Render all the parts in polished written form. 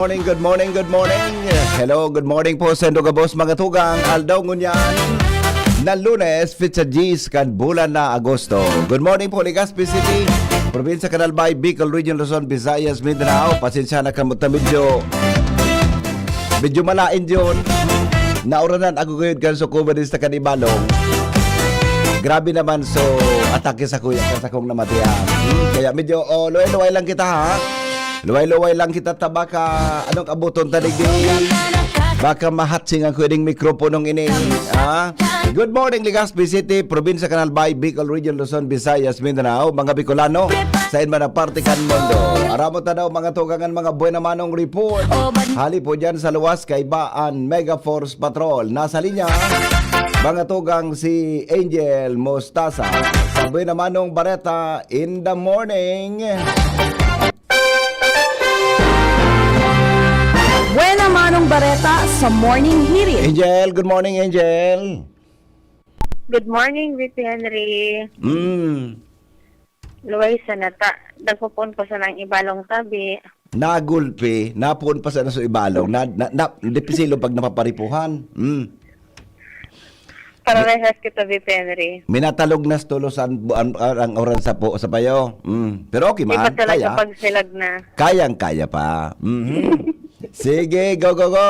Morning, good morning, good morning. Hello, good morning po sa Gabos mga tugang. Aldaw ngunyan na Lunes, Fitsa G's kan bulan na Agosto. Good morning po, Legazpi City, Probinsya Canalbay, Bicol Region, Luzon, Visayas, Mindanao. Pasensya na kamuta medyo malain yun. Nauranan ako ngayon kan so kumadis na kanibalong. Grabe naman so atake sa kuya sa kong namatiyan. Kaya medyo luway-luway lang kita ha. Luway-luway lang kita tabaka anong abuton tanig di baka mahatsing ang pwedeng mikroponong ini. Good morning Legazpi City, Probinsya Canalbay, Bicol Region, Luzon, Visayas, Mindanao, mga Bicolano sa inman na parte kan mundo. Aramot na daw mga tugangan mga buwan namanong report. Hali po dyan sa luwas kay Baan Mega Force Patrol. Nasa linya mga tugang si Angel Mostaza sa buwan namanong Bareta in the morning. Buena Manong Bareta sa Morning Hirit. Angel, good morning Angel. Good morning, Vicky Henry. Luway sa nata. Nagpupun ko sa nang ibalong tabi. Nagulpi, napun pa sa naso ibalong. Depisilo pag napaparipuhan. Para rehas kita, Vicky Henry. Minatalog na tulosan ang oran sa payo. Pero okay man, Iba talaga kaya. pag silag na. Kayang-kaya pa. Sige, go, go, go.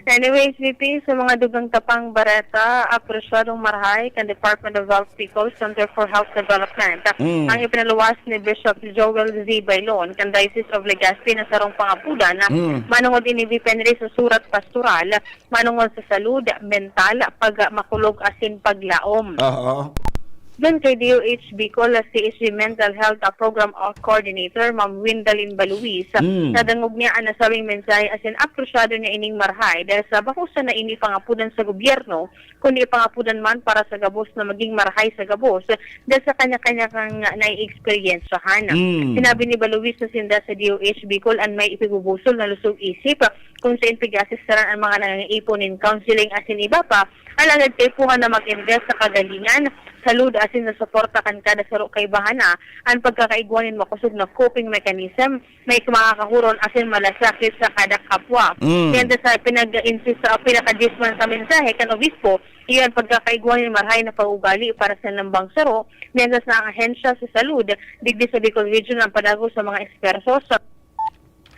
Anyways, VP, sa mga dugang tapang Bareta, apresyadong marahay kan Department of Health Bicol Center for Health Development. Ang ipinaluwas ni Bishop Joel Z. Bailon, kan Diocese of Legazpi na sarong pangapudan, manungod ini VP Henry sa surat pastoral, manungod sa salud, mental, pag makulog asin paglaom. Oo. Doon kay DOH Bicol, CSG Mental Health Program Coordinator, Ma'am Windalyn Baluis, nadangog niya ang nasabing mensahe asin aprusyado niya ining marhay dahil sa bakusa na ini pangapudan sa gobyerno, kundi pangapudan man para sa gabos na maging marhay sa gabos dahil sa kanya-kanya kang nai-experiencehan. Sinabi ni Baluis na sinda sa DOH Bicol ang may ipibubusol na lusog isip kung sa inpigasis-saran ang mga nangangaipon in counseling asin iba pa, alagad kay puha na mag-invest sa kagalingan, salud asin na suporta kan kada saro kay bahana ang pagkakaigwanin makusog na coping mechanism may makakahuron asin malasakit sa kada kapwa. Kaya sa pinag-insist sa pinaka-disman sa mensahe kan obispo, iyan pagkakaigwanin marhay na paugali para sa lambang saro, mientras na ang ahensya sa salud digdi sa Bicol Region ang padago sa mga eksperto sa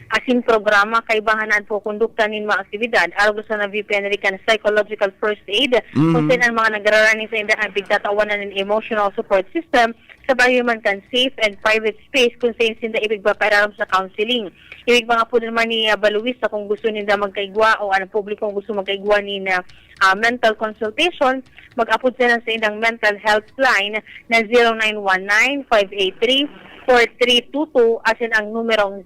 asin programa kay bahanan po kondukta nin mga aktibidad araw sa na VP American Psychological First Aid kung saan ang mga nagraraning sa inda ang bigtatawanan ng emotional support system sa bayo man kan safe and private space kung saan sinda ibig papararam sa counseling. Ibig mga po naman ni Baluis sa kung gusto ninda magkaigwa o ang publiko kung gusto magkaigwa ni na mental consultation, mag-apod sila sa indang mental health line na 0919-583 4322 asin ang numerong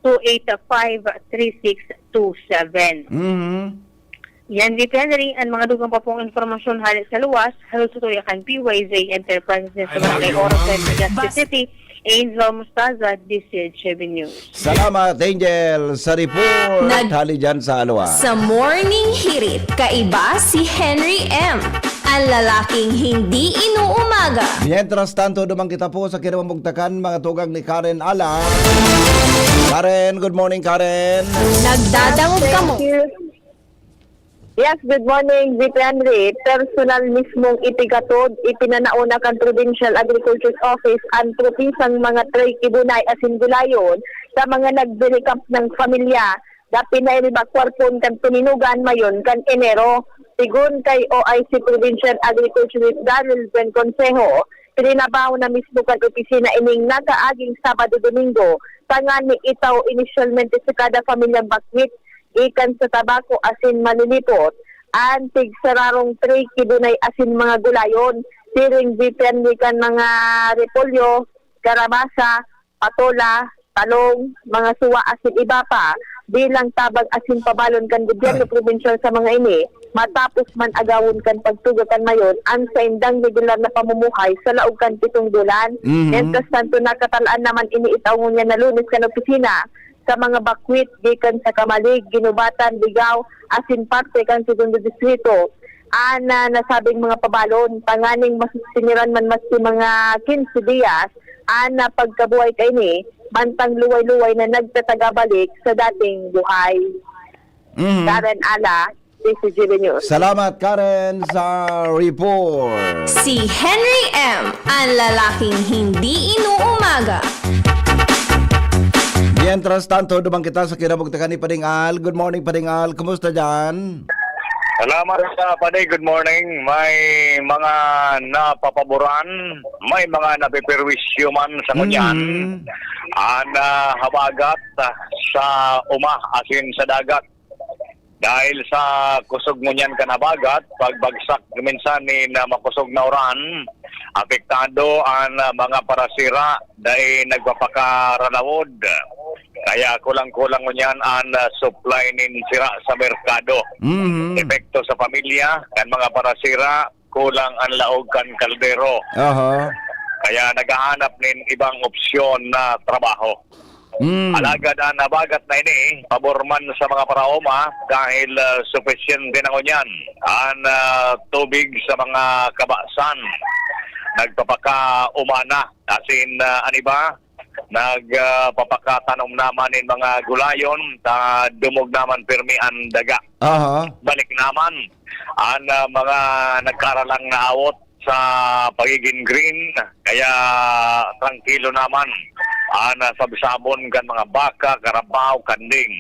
0960-285-3627. Yan, VP Henry, ang mga dugang pa pong informasyon halit sa luwas, halos tutuyakan PYZ Enterprises sa Barangay Oro sa Legazpi City, Angel Mostaza, DCH News. Salamat Angel sa report. Hali dyan sa luwas. Sa Morning Hirit, kaiba si Henry M. Ang lalaking hindi inuumaga. Mientras tanto, dumang kita po sa kinamamugtakan mga tugang ni Karen Ala. Karen, good morning Karen. Nagdadangog ka mo. Yes, good morning, VP Henry. Personal mismong itigatod, ipinanauna kan Provincial Agriculture Office ang propinsang mga tray kibunay asin gulayon sa mga nagbilikap ng pamilya. Dapi na inibakwarpon kan tuninugan mayon kan Enero. Sigun kay OIC Provincial Agriculture Daniel Ben Consejo, pininabaw na mismo kan opisina ining nagaaging Sabado-Domingo. Tangan ni itaw initialmente sa kada pamilyang bakwit ikan sa tabako asin malilipot, antig sararong tray kibunay asin mga gulayon, siring depende kan mga repolyo, karabasa, patola, talong, mga suwa asin iba pa, bilang tabag asin pabalon kan gobyerno provincial sa mga ini, matapos man agawon kan pagtugakan mayon, ang sa indang regular na pamumuhay sa laog kan 7 bulan. Entas tanto nakatalaan naman ini itaw niya na Lunes kan opisina, sa mga bakwit gikan sa Kamalig, Ginubatan, Ligaw, asin parte kan segundo distrito. Ana nasabing mga pabalon, panganing masusiniran man mas mga 15 días ana pagkabuhay kay ni mantang luway-luway na nagtatagabalik sa dating buhay. Mhm. Karen Ala, DCGB News. Salamat Karen sa report. Si Henry M. Ang lalaking hindi inuumaga. Mientras tanto, dumang kita sa kinabugtakan ni Padingal. Good morning, Padingal. Kumusta dyan? Salamat sa Paday. Good morning. May mga napapaboran, may mga napipirwisyo man sa kunyan. Habagat sa asin sa dagat. Dahil sa kusog ngunyan kanabagat, pagbagsak minsan ni na makusog na oran, apektado ang mga parasira dahil nagpapakaralawod. Kaya kulang-kulang ngunyan ang supply nin sira sa merkado. Mhm. Epekto sa pamilya, kan mga parasira, kulang ang laog kan kaldero. Aha. Kaya naghahanap nin ibang opsyon na trabaho. Alagad ang nabagat na ini, paborman sa mga paraoma dahil sufficient din ang unyan. Ang tubig sa mga kabasan, nagpapaka-umana. Asin, aniba, nagpapakatanom naman ng mga gulayon, dumog naman pirmi ang daga. Aha. Balik naman ang mga nagkaralang na awot sa pagiging green, kaya tranquilo naman sabsabon kan mga baka, karabaw, kanding.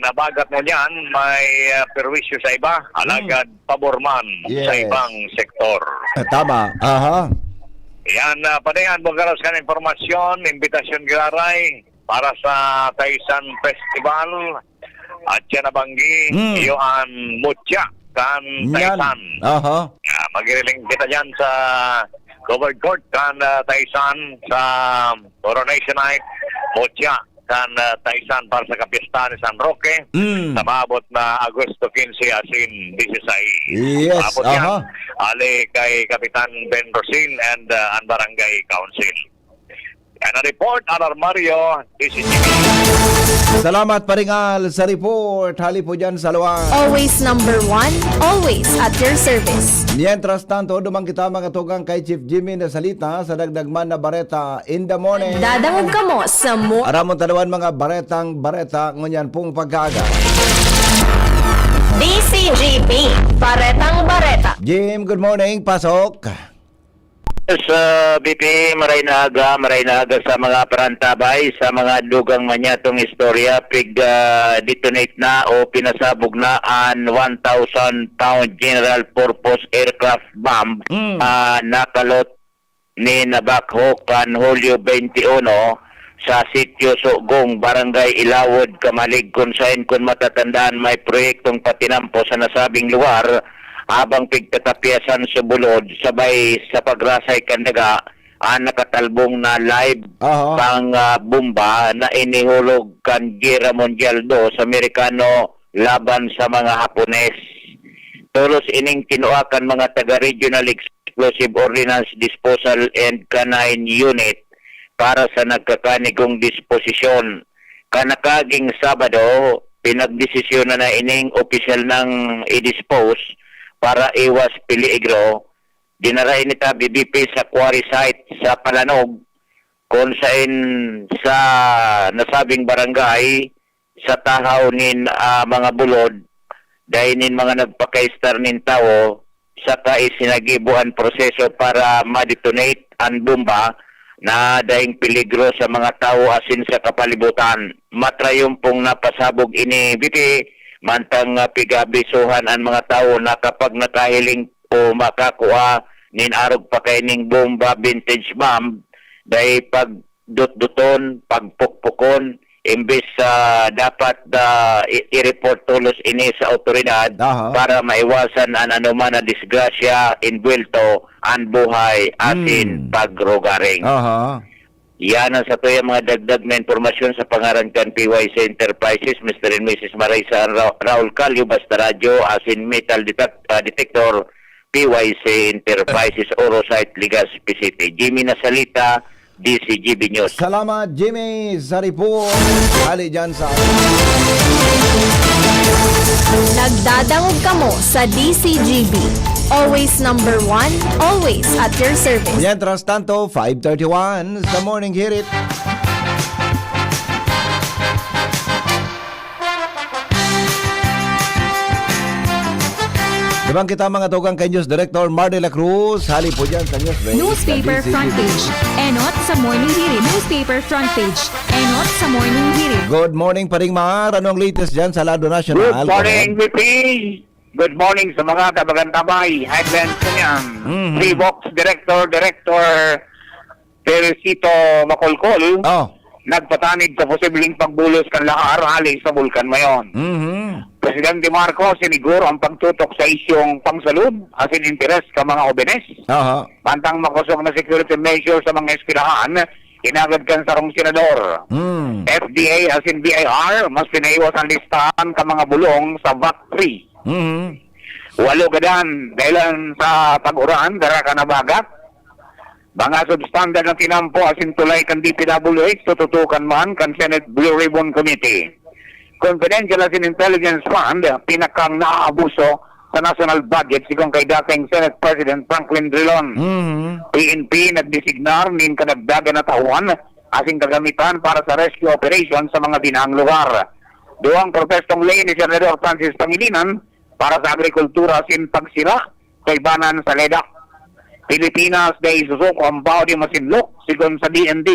Nabagat mo niyan, may perwisyo sa iba, alagad paborman Yes. sa ibang sektor. Tama. Aha. Yan, padayan mo karos ka ng informasyon, imbitasyon garay para sa Taisan Festival at yan nabanggi, iyo ang mutya kan Yan. Taisan. Aha. Magiriling kita dyan sa covered court kan Taisan sa Coronation Night, mutya kan Taisan para sa kapiesta ni San Roque. Sa maabot na Agosto 15 asin 16. Yes. Maabot yan. Aha. Ali kay Kapitan Ben Rosin and ang Barangay Council. Yan ang report, Anar Mario, DCGB. Salamat Padingal sa report. Hali po dyan sa luwan. Always number one, always at your service. Mientras tanto, dumang kita mga tugang kay Chief Jimmy na salita sa dagdagman na bareta in the morning. Dadangog ka mo sa mo. Aramon talawan mga baretang bareta ngunyan pong pagkaaga. DCGP, Baretang Bareta. Jim, good morning. Pasok. Sa BP, maray na aga sa mga parantabay, sa mga dugang manyatong istorya, detonate na o pinasabog na ang 1,000-pound general purpose aircraft bomb nakalot ni Nabakho kan Hulyo 21 sa sitio Sugong, Barangay Ilawod, Kamalig, kung saan kung matatandaan may proyektong patinampo sa nasabing lugar habang pigtatapiasan sa bulod sabay sa pagrasay kandaga ang nakatalbong na live Aha. pang bomba na inihulog kan Gera Mundial 2 sa Amerikano laban sa mga Hapones. Tulos ining tinuakan mga taga-regional explosive ordnance disposal and canine unit para sa nagkakanigong disposisyon. Kanakaging Sabado, pinagdesisyon na ining opisyal ng i-dispose para iwas peligro. Dinaray nita BBP sa quarry site sa Palanog kung saan sa nasabing barangay sa tahaw nin mga bulod dahil nin mga nagpakaistar nin tao sa kaisinagibuan proseso para ma-detonate ang bomba na daing peligro sa mga tao asin sa kapalibutan. Matrayong pong napasabog ini BP mantang pigabisuhan ang mga tao na kapag nakahiling o makakuha nin arog pa kay ning bomba vintage bomb dahil pagdutduton, pagpukpukon imbes sa dapat i-report tulos ini sa otoridad Aha. para maiwasan ang anuman na disgrasya, inbwelto, ang buhay asin pagrugaring. Aha. Yan ang sa tuya mga dagdag na informasyon sa pangaran kan PYC Enterprises, Mr. and Mrs. Marisa Raul Calio, Basta Radio, asin Metal Detector, PYC Enterprises, Orosite, Legazpi City. Jimmy Nasalita, DCGB News. Salamat Jimmy sa report. Hali dyan sa Nagdadangog ka mo sa DCGB. Always number one, always at your service. Mientras tanto, 5:31 sa Morning Hirit. Diba kita mga tugang kay News Director Mardela Cruz. Hali po dyan sa News Break. Newspaper front page. Enot sa Morning Hirit. Newspaper front page. Enot sa Morning Hirit. Good morning, Paring Mar. Ano ang latest dyan sa Lado National? Good morning, VP. Good morning sa mga tabagan-tabay. Headlines ko niyan. Revox Director Teresito Macolcol. Oh. Nagpatanig sa posibleng pagbulos kan lahar hali sa bulkan mayon. Presidente Marcos siniguro ang pagtutok sa isyong pangsalud asin interes ka mga obenes. Aha. Pantang makosok na security measures sa mga eskwelahan, inagad kan sarong senador. FDA asin BIR, mas pinaiwas ang listahan ka mga bulong sa VAT-3. Walo gadan dahilan sa pag-uran, dara ka na bagat. Mga substandard na tinampo asin tulay kan DPWH, tututukan man kan Senate Blue Ribbon Committee. Confidential asin Intelligence Fund, pinakang naaabuso sa national budget sigong kay dating Senate President Franklin Drilon. PNP nagdesignar nin kadagdagan na tauhan asing kagamitan para sa rescue operation sa mga dinang lugar. Duang protestong lay ni Senador Francis Pangilinan para sa agrikultura asin pagsira kay banan sa Ledak. Pilipinas day susok ang bawdi masinlok sigon sa DND.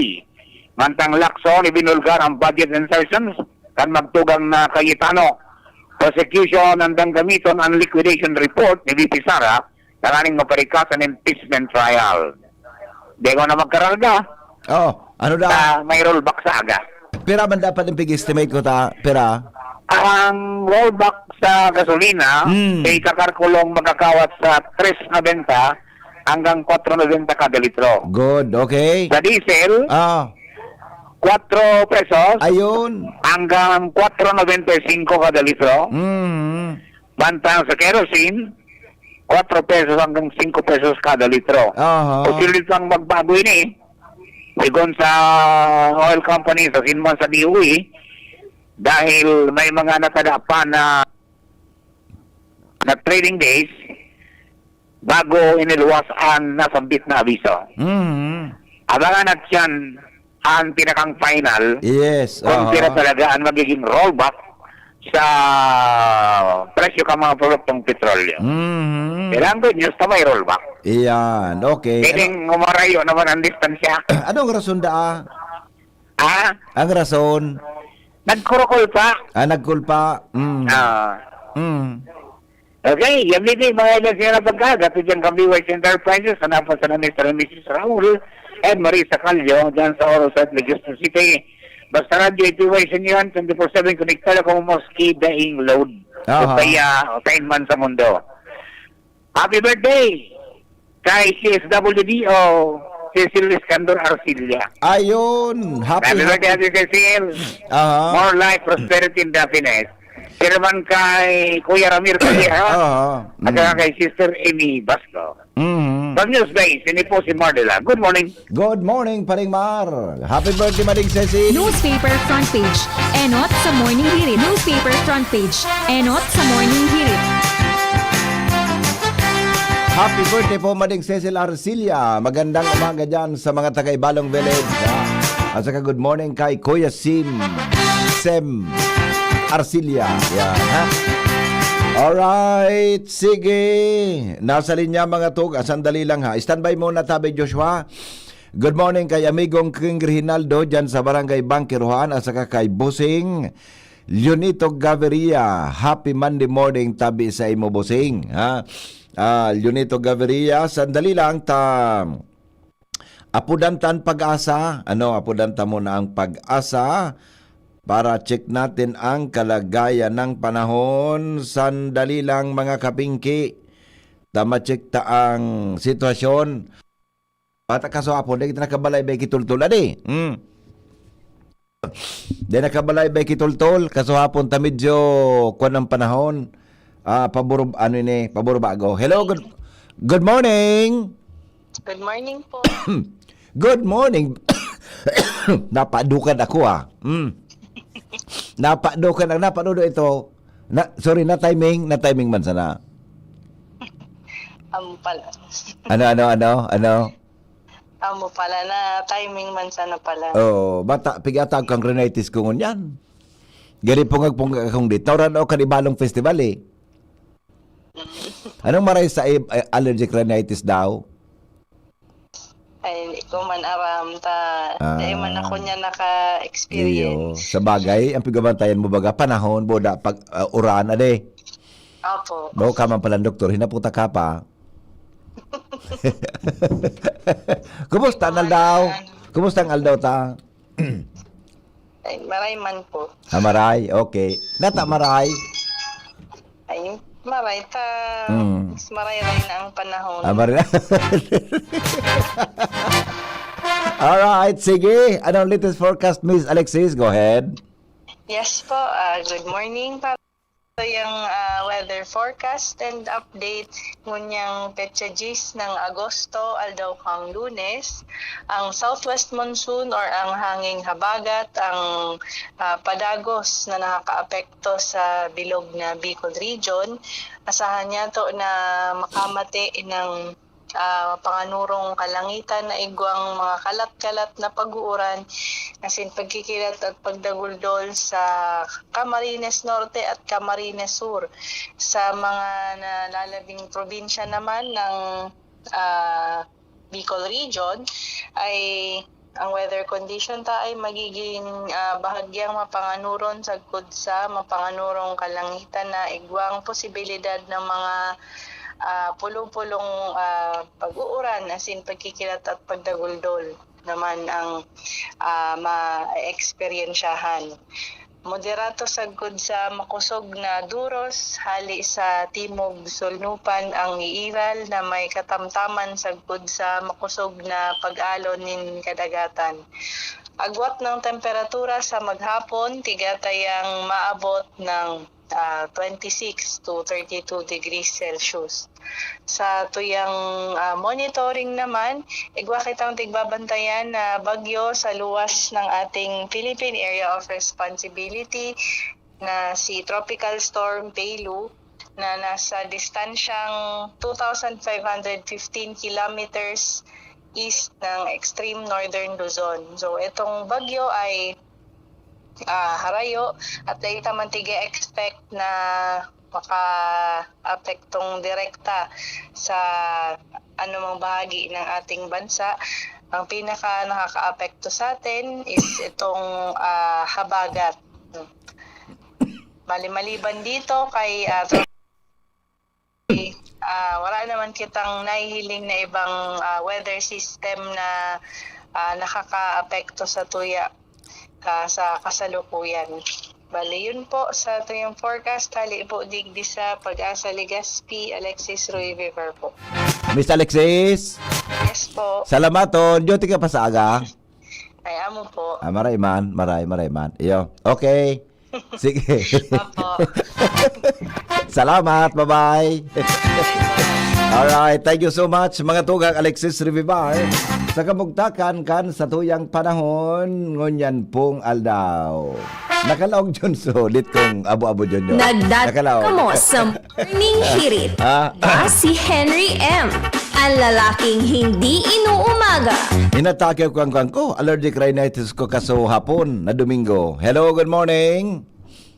Mantang Lacson ibinulgar ang budget insertions kan magtugang na Cayetano. Prosecution andang gamiton ang liquidation report ni VP Sara kananing maparikas ang impeachment trial. Dego na magkararga. Oh, ano da? May rollback sa aga. Pera man dapat yung pig-estimate ko ta? Pera? Ang rollback sa gasolina ay kakarkulong magkakawat sa 3.90 hanggang 4.90 kada litro. Good, okay. Sa diesel, Ah, 4 pesos ayun. hanggang 4.95 kada litro. Bantang sa kerosene, 4 pesos hanggang 5 pesos kada litro. Aha. Posilit lang magbago ini. Sigon sa oil company sa sinman sa DOE, dahil may mga natadapa na trading days, bago iniluwas ang nasambit na abiso. Abangan at yan ang pinakang final Yes. kung sila talaga ang magiging rollback sa presyo ka mga produktong petrolyo. Kailangan good news na may rollback. Iyan, okay. Piling umarayo naman ang distansya. Anong rason da? Ang rason? Nagkurukul pa. Nagkulpa. Okay, yan din mga ilan siya na pagkagat dyan kami West Enterprises, hanapan sa Mr. and Mrs. Raul and Marisa Calio dyan sa Orosat, Legiston City. Basta radio itiwation yan, 24/7 connected ako moski daing load. O kaya, 10 man sa mundo. Happy birthday kay CSWDO, Cecil Iskandar Arcilla. Ayun. Happy birthday, Ate Cecil. More life, prosperity, and happiness. Siraman kay Kuya Ramir Calleja at saka kay Sister Amy Basco. Pag news base, ini po si Mardela. Good morning. Good morning, Paring Mar. Happy birthday, Maring Cecil. Newspaper front page. Enot sa Morning Hirit. Newspaper front page. Enot sa Morning Hirit. Happy birthday po, Maring Cecil Arcilla. Magandang umaga dyan sa mga taga-Ibalong Village. At saka good morning kay Kuya Sem Arcilla. Yan, ha? Alright, sige. Nasa linya mga tug. Sandali lang ha. Standby muna tabi Joshua. Good morning kay amigong King Reginaldo dyan sa Barangay Bangkiruhan at saka kay Busing Leonito Gaviria. Happy Monday morning tabi sa imo Busing. Ha? Leonito Gaviria. Sandali lang ta... Apudantan pag-asa. Apudantan mo na ang pag-asa para check natin ang kalagayan ng panahon. Sandali lang mga kapingki. Tama-check ta ang sitwasyon. Pata kaso hapon, di kita nakabalay ba kitultul adi. Di nakabalay ba kitultul. Kaso hapon ta medyo kuan ang panahon. Paburo bago. Hello, good morning. Good morning po. Good morning. Napadukan ako Napanood ito. Na timing man sana. Amo pala. Ano? Amo pala na timing man sana pala. Oh, bata pigatag kang rhinitis ko ngunyan. Gari pungag akong di. Tawran o kanibalong festival eh. Anong maray sa allergic rhinitis daw? Ay, hindi ko man aram dahil man ako niya Iyo, naka-experience. sa bagay, ang pigabantayan mo baga panahon, boda pag uran ade. Opo. Bago ka man pala doktor, hinaputa ka pa. Kumusta ang aldaw? Kumusta ang aldaw ta? Ay, maray man po. Maray, okay. Nata maray. Ay, maray ta. Mas maray-ray na ang panahon. Maray. Alright, sige. Anong latest forecast, Miss Alexis? Go ahead. Yes po, good morning para sa yung weather forecast and update ngunyang petsa Gis ng Agosto aldaw kang Lunes. Ang southwest monsoon or ang hanging habagat ang padagos na nakakaapekto sa bilog na Bicol region. Asahan niya to na makamate ng panganurong kalangitan na igwang mga kalat-kalat na pag-uuran asin pagkikilat at pagdaguldol sa Camarines Norte at Camarines Sur. Sa mga nalalabing probinsya naman ng Bicol region ay ang weather condition ta ay magiging bahagyang mapanganuron sagkod sa mapanganurong kalangitan na igwang posibilidad ng mga pulong-pulong pag-uuran asin pagkikilat at pagdaguldol naman ang ma-eksperyensyahan. Moderato sagkod sa makusog na duros hali sa timog sulnupan ang iiral na may katamtaman sagkod sa makusog na pag-alon nin kadagatan. Agwat ng temperatura sa maghapon tigatayang maabot ng 26 to 32 degrees Celsius. Sa tuyang monitoring naman, igwa kitang tigbabantayan na bagyo sa luwas ng ating Philippine Area of Responsibility na si Tropical Storm Pelu na nasa distansyang 2,515 kilometers east ng extreme northern Luzon. So itong bagyo ay harayo at dahil man expect na maka-apektong direkta sa anumang bahagi ng ating bansa. Ang pinaka nakaka-apekto sa atin is itong habagat. Maliban dito kay wala naman kitang nahihiling na ibang weather system na nakaka-apekto sa tuya sa kasalukuyan. Bali, yun po sa tuyong forecast. Hali po digdi sa Pag-asa Legazpi, Alexis Ruy Viver po. Miss Alexis, Yes po. salamaton. Duty ka pa sa aga. Ay, amo po. Maray man. Iyo. Okay. Sige. Opo. Salamat. Bye-bye. Alright, thank you so much mga tugang Alexis Rivivar sa kamugtakan kan sa tuyang panahon ngunyan pong aldaw. Nakalaog dyan sulit kong abo-abo dyan yun. Nagdadala ka mo sa morning hirit. Si Henry M. Ang lalaking hindi inuumaga. Inatake ko ang ko. Allergic rhinitis ko kaso hapon na Domingo. Hello, good morning.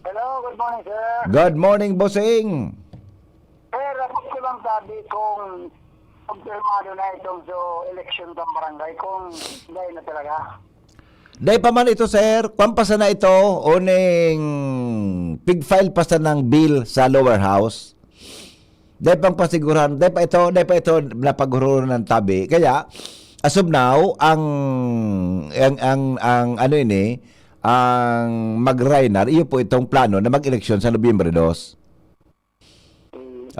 Hello, good morning, sir. Good morning, bossing. Sir, ako ko lang sabi kung kumpirmado na itong election ng barangay kung hindi na talaga. Day pa man ito, sir. Kwampasa na ito. Uning pig file pa sa ng bill sa lower house. Day pang pasiguran. Day pa ito napaghururan ng tabi. Kaya, as of now, ang ano ini, ang mag-Rainar, iyo po itong plano na mag-eleksyon sa Nobyembre 2.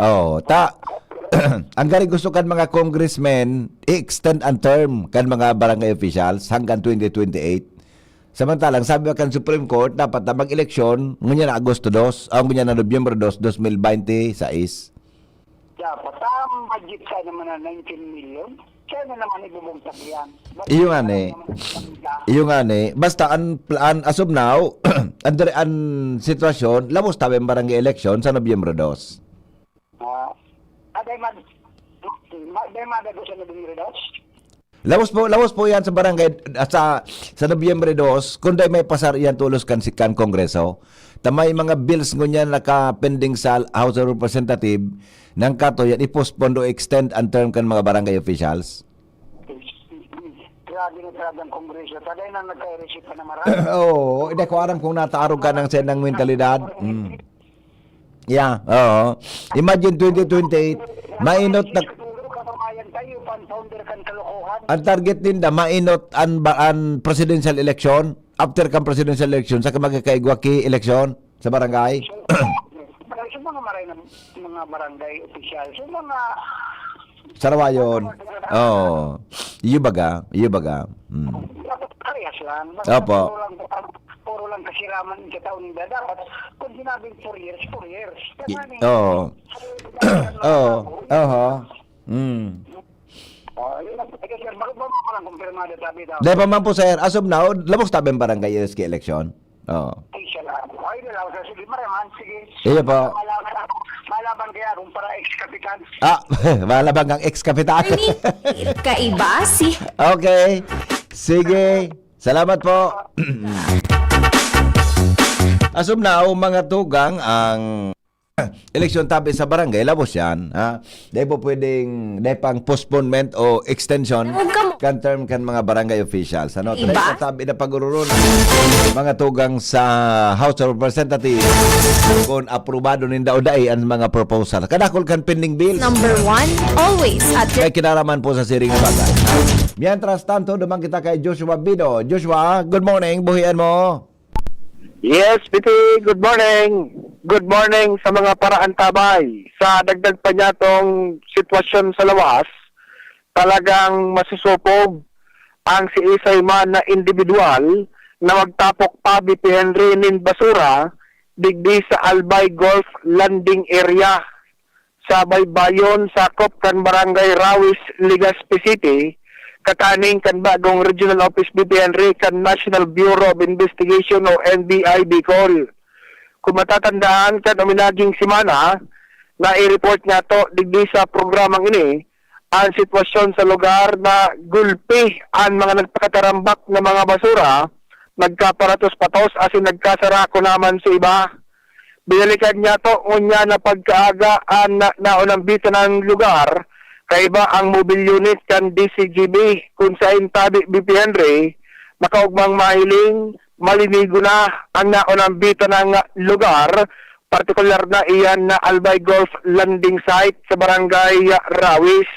Ang gari gusto kan mga congressmen i-extend ang term kan mga barangay officials hanggang 2028. Samantalang sabi kan Supreme Court dapat na mag-eleksyon ngunya na Agosto 2 o ngunya na Nobyembre 2, 2026. Dapat ang budget sa naman na 19 million. Kaya na naman ibubungtak yan. Iyo nga ni. Basta ang as of now, ang sitwasyon, lamos tabi ang barangay election sa Nobyembre 2. Aday man May madago sa Nobyembre 2. Lawas po yan sa barangay sa Nobyembre 2, kundi may pasar yan tulos kan sikan Kongreso. Tamay mga bills ngunyan nakapending sa House of Representative nang kato yan i-postpone o extend ang term kan mga barangay officials. Grabe na talagang kongreso. Tagay na nagka-receive pa na marami. Oo, hindi ko alam kung nataarog ka ng senang mentalidad. Yeah, oo. Imagine 2028, mainot na Siguro kapamayan tayo, pan-founder kan kalokohan. ang target ninda mainot an presidential election after kan presidential election sa magkakaigwa ki election sa barangay. So mga maray ng mga barangay official. So mga Sarawayon. Oo. Iyo baga. parehas lang. Opo. Puro lang kasiraman sa taon nila. Dapat kung sinabing 4 years, 4 years. Oo. Oo. Oo. Yun lang. Sir, bakit ba mo lang kumpirmado sabi daw? Dahil pa man po sir, as of now, labos tabi ang barangay SK election. Oo. Ay, siya lang. Ay, nila. Sige, maraman. Sige. Iyo po. Malaban kaya kung para ex-kapitan. Malabang ang ex-kapitan. Kaiba si Okay. Sige. Salamat po. As of now, mga tugang ang eleksyon tabi sa barangay, labos yan. Dahil po pwedeng, dahil pang postponement o extension kan term kan mga barangay officials. Ano? Dahil Iba? po tabi na pag-ururun mga tugang sa House of Representatives kung aprobado ninda o daay ang mga proposal. Kadakol kan pending bills. number 1, always at your May kinaraman po sa siring na bagay. Mientras tanto, dumang kita kay Joshua Bido. Joshua, good morning. Buhian mo. Yes, Piti, good morning. Good morning sa mga paraan tabay. Sa dagdag pa niya tong sitwasyon sa lawas, talagang masusupog ang si Isay man na individual na magtapok pa BP Henry nin basura digdi sa Albay Golf Landing Area sa Baybayon, sakop kan Barangay Rawis, Legazpi City, kataning kan bagong Regional Office BP Henry kan National Bureau of Investigation o NBI Bicol. Kung matatandaan kan uminaging simana na i-report nga to digdi sa programang ini ang sitwasyon sa lugar na gulpi ang mga nagpakatarambak na mga basura, nagkaparatos-patos asin nagkasarako naman sa iba. Binalikan niya to unya na pagkaaga ang naunang bita ng lugar kaiba ang mobile unit kan DCGB kung saan tabi BP Henry makaugmang mahiling malinigo na ang naunang bita ng lugar, partikular na iyan na Albay Golf Landing Site sa Barangay Rawis.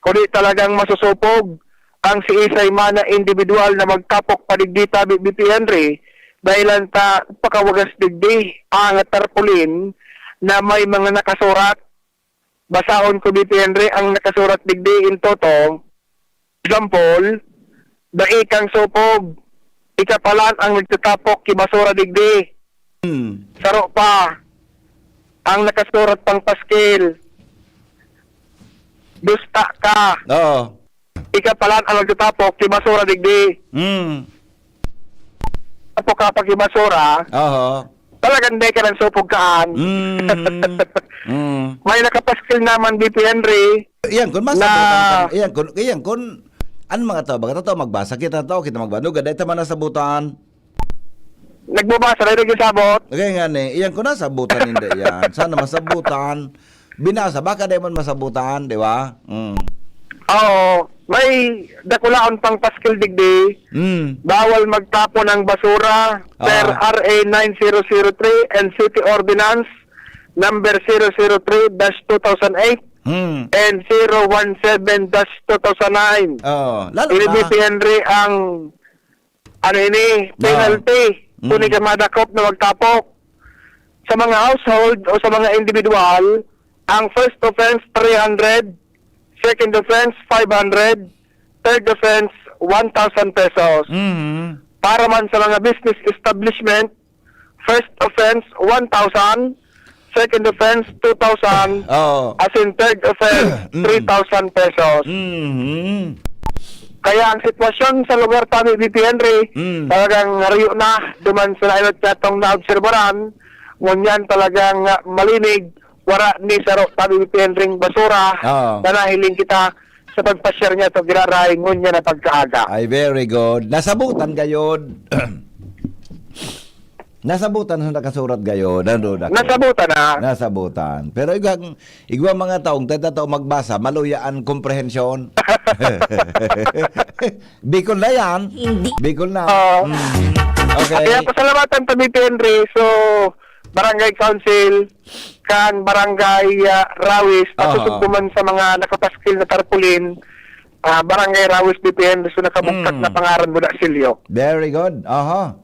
Kundi talagang masusupog ang si Isay man na individual na magtapok padigdi tabi BP Henry dahil ta pakawagas digdi ang tarpaulin na may mga nakasurat. Basahon ko BP Henry ang nakasurat digdi in toto. Example, daikang supog, ikapalan ang nagtatapok kibasura digdi. Saro pa, ang nakasurat pang paskil. Dusta ka, Oo. ikapalan ang nagtatapok kibasura digdi. Tapok ka pag kibasura, Oo. talagang di ka ng supog kaan. May nakapaskil naman BP Henry. Iyan kun masabutan. Iyan kun an mga tao baga tao magbasa kita magbasa. Gaday ta man nasabutan. Nagbabasa na rin yung sabot. Okay nga ni, iyan kun nasabutan hindi yan. Sana masabutan. Binasa baka day man masabutan, di ba? Oo. May dakulaon pang paskil digdi. Bawal magtapon ng basura per RA 9003 and City Ordinance number 003-2008 and 017-2009. Lalo BP Henry ang penalty kung ka madakop na magtapok. Sa mga household o sa mga individual, ang first offense 300, second offense 500, third offense 1,000 pesos. Para man sa mga business establishment, first offense 1,000, second offense 2,000, as in third offense 3,000 pesos. Kaya ang sitwasyon sa lugar tabi BP Henry, talagang ngariyo na duman sa nainot katong naobserbaran, ngunyan talagang malinig wala ni Saro tabi ring basura. Oo. Nanahiling kita sa pagpasyar niya to giraraingon niya na pagkaaga. Ay, very good. Nasabutan gayod. Nasabutan sa nakasurat gayod. Ano, Nasabutan na. Nasabutan. Pero igwang mga taong tataw magbasa, maluyaan komprehensyon. Bicol na yan. Hindi. Bicol na. Oo. Okay. Kaya pasalamatan tabi Henry. So, Barangay Council, kan Barangay Rawis, patutuguman sa mga nakapaskil na tarpulin, Barangay Rawis BPN, so nakabuktak na pangaran mo na Silyo. Very good. Aha.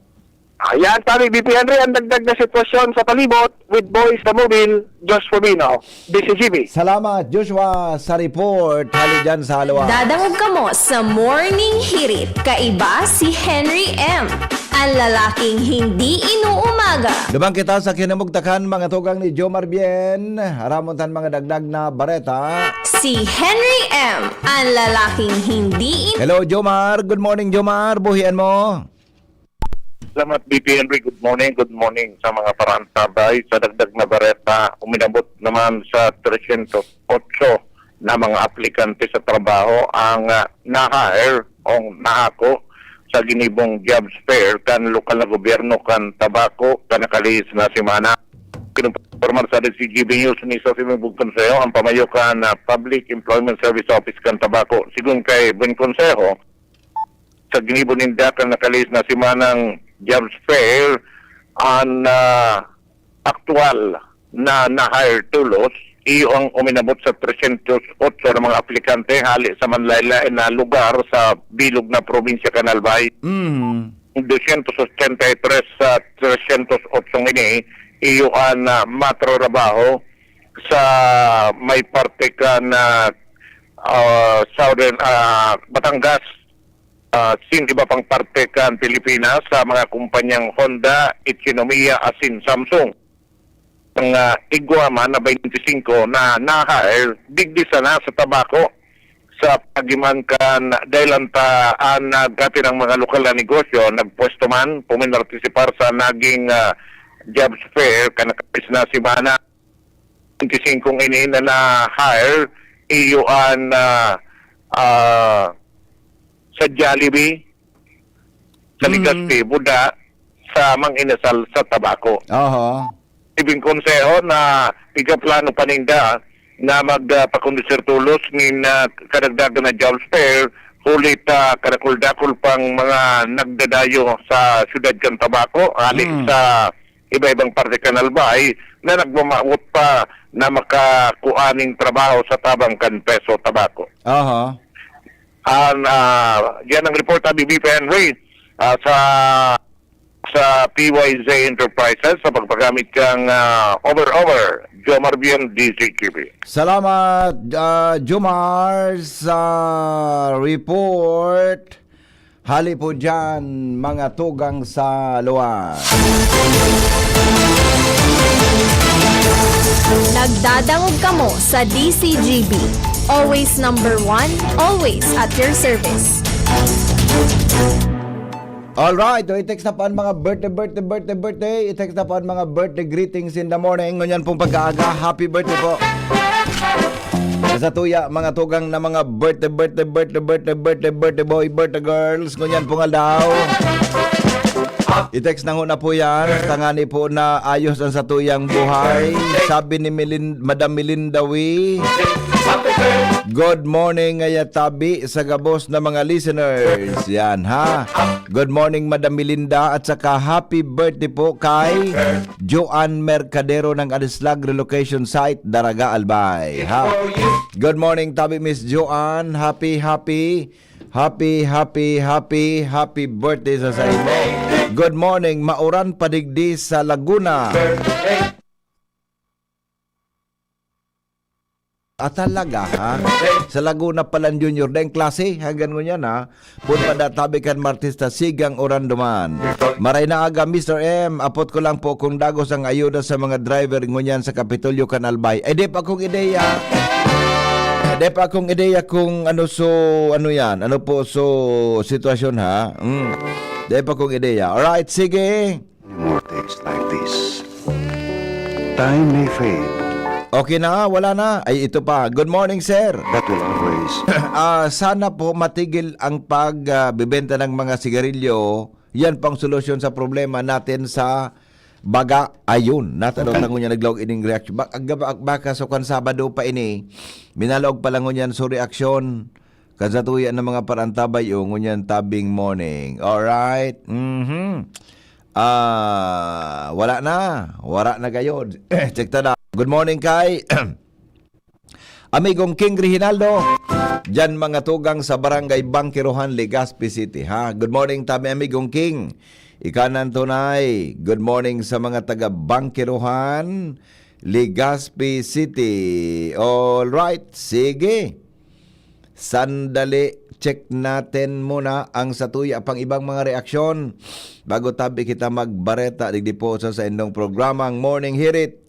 Ayan, tabi BP Henry, ang dagdag na sitwasyon sa palibot with Boys sa Mobile, Josh Fomino, DCGB. Salamat, Joshua, sa report. Hali dyan sa halawa. Dadangog ka mo sa Morning Hirit. Kaiba si Henry M. Ang lalaking hindi inuumaga. Dumang kita sa kinamugtakan mga tugang ni Jomar Bien. Haramontan mga dagdag na bareta. Si Henry M. Ang lalaking hindi Hello, Jomar. Good morning, Jomar. Buhian mo. Salamat, BP Henry. Good morning sa mga parantabay. Sa dagdag na bareta, uminabot naman sa 308 na mga aplikante sa trabaho ang na-hire o naako sa ginibong jobs fair kan lokal na gobyerno kan tabako kan nakalis na simana. Kinupormar sa DCGB News ni Sofie Mabug Consejo ang pamayo kan Public Employment Service Office kan tabako. Sigun kay Ben Consejo, sa ginibong ninda kan nakalis na simanang jobs fair ang aktual na na-hire tulos iyo ang uminabot sa 308 na mga aplikante hali sa manlayla na lugar sa bilog na probinsya Canalbay. 283 sa 308 ini iyo ang matrabaho sa may parte ka na Southern Batangas, sin iba pang parte kan Pilipinas sa mga kumpanyang Honda, Ichinomiya, asin Samsung. Ang igwama na 25 na na-hire, digdisa na sa tabako sa pagiman kan dahil ang nagkati ng mga lokal na negosyo, nagpwesto man, puminartisipar sa naging jobs fair, kanakapis na si Mana. 25 ini na na-hire, iyo ang sa Jollibee, sa Legazpi, Buda, sa Mang Inasal sa tabako. Ibig konseho na igaplano paninda na magpakondisir tulos ni kadagdagan na jobs fair, hulit karakuldakol pang mga nagdadayo sa syudad kan tabako, halik sa iba-ibang parte Canalbay na nagmamaot pa na makakuaning trabaho sa tabang kan peso tabako. Yan ang report ng BP Henry sa PYZ Enterprises sa pagpagamit kang over Jomar Bien, DCQB. Salamat, Jomar, sa report. Hali po dyan, mga tugang sa luwan. Nagdadangog ka mo sa DCGB. Always number one, always at your service. Alright, so i-text na po ang mga birthday. I-text na po ang mga birthday greetings in the morning. Ngunyan pong pagkaaga, happy birthday po. Sa tuya, mga tugang na mga birthday boy, birthday girls. Ngunyan pong alaw. I-text na ho na po yan. Tangani po na ayos ang sa tuyang buhay. Sabi ni Madam Melinda Wee, good morning ngayatabi sa gabos na mga listeners. Yan ha. Good morning Madam Melinda at saka happy birthday po kay Joanne Mercadero ng Alislag Relocation Site, Daraga, Albay. Ha. Good morning tabi Miss Joanne. Happy birthday sa inyo. Good morning, Mauran Padigdi sa Laguna. Talaga ha? Sa Laguna Palan Junior dahil klase hanggang ngunyan ha. Punta na tabikan martista Sigang Oranduman. Maray na aga Mr. M. Apot ko lang po kung dagos ang ayuda sa mga driver ngunyan sa Kapitolyo Canalbay. Ay di pa akong ideya. Di pa akong ideya kung ano yan. Ano po sitwasyon ha. Di pa akong ideya. Alright, sige. More days like this. Time may fade. Okay na, wala na. Ay, ito pa. Good morning, sir. That will always. Sana po matigil ang pagbibenta ng mga sigarilyo. Yan pang solusyon sa problema natin sa baga. Ayun, natanong lang niya naglog ining reaction. Baka so kan Sabado pa ini, minalog pa lang niyan so reaction. Kasatuyan ng mga parantabay yung ngunyan tabing morning. Alright. Wala na kayo. Check ta na. Good morning kay amigong King Reginaldo. Diyan mga tugang sa barangay Bangkirohan, Legazpi City. Ha? Good morning tabi amigong King. Ikanan tunay. Good morning sa mga taga Bangkirohan, Legazpi City. All right, sige. Sandali, check natin muna ang satuya pang ibang mga reaksyon bago tabi kita magbareta digdi po sa indong programang Morning Hirit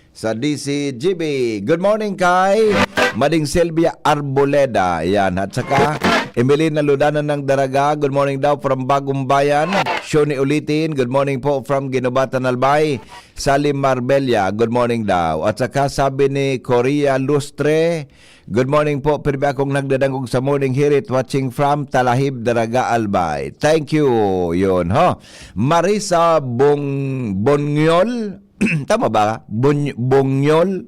sa DCGB. Good morning kay Mading Sylvia Arboleda. Yan. At saka Emelina Ludanan ng Daraga. Good morning daw from Bagong Bayan. Shoni Ulitin. Good morning po from Ginobatan Albay. Salim Marbella. Good morning daw. At saka sabi ni Korea Lustre. Good morning po. Pero akong nagdadangog sa Morning Hirit watching from Talahib, Daraga, Albay. Thank you. Yun, ho. Marisa Bongyol. Tama ba? Bongyol.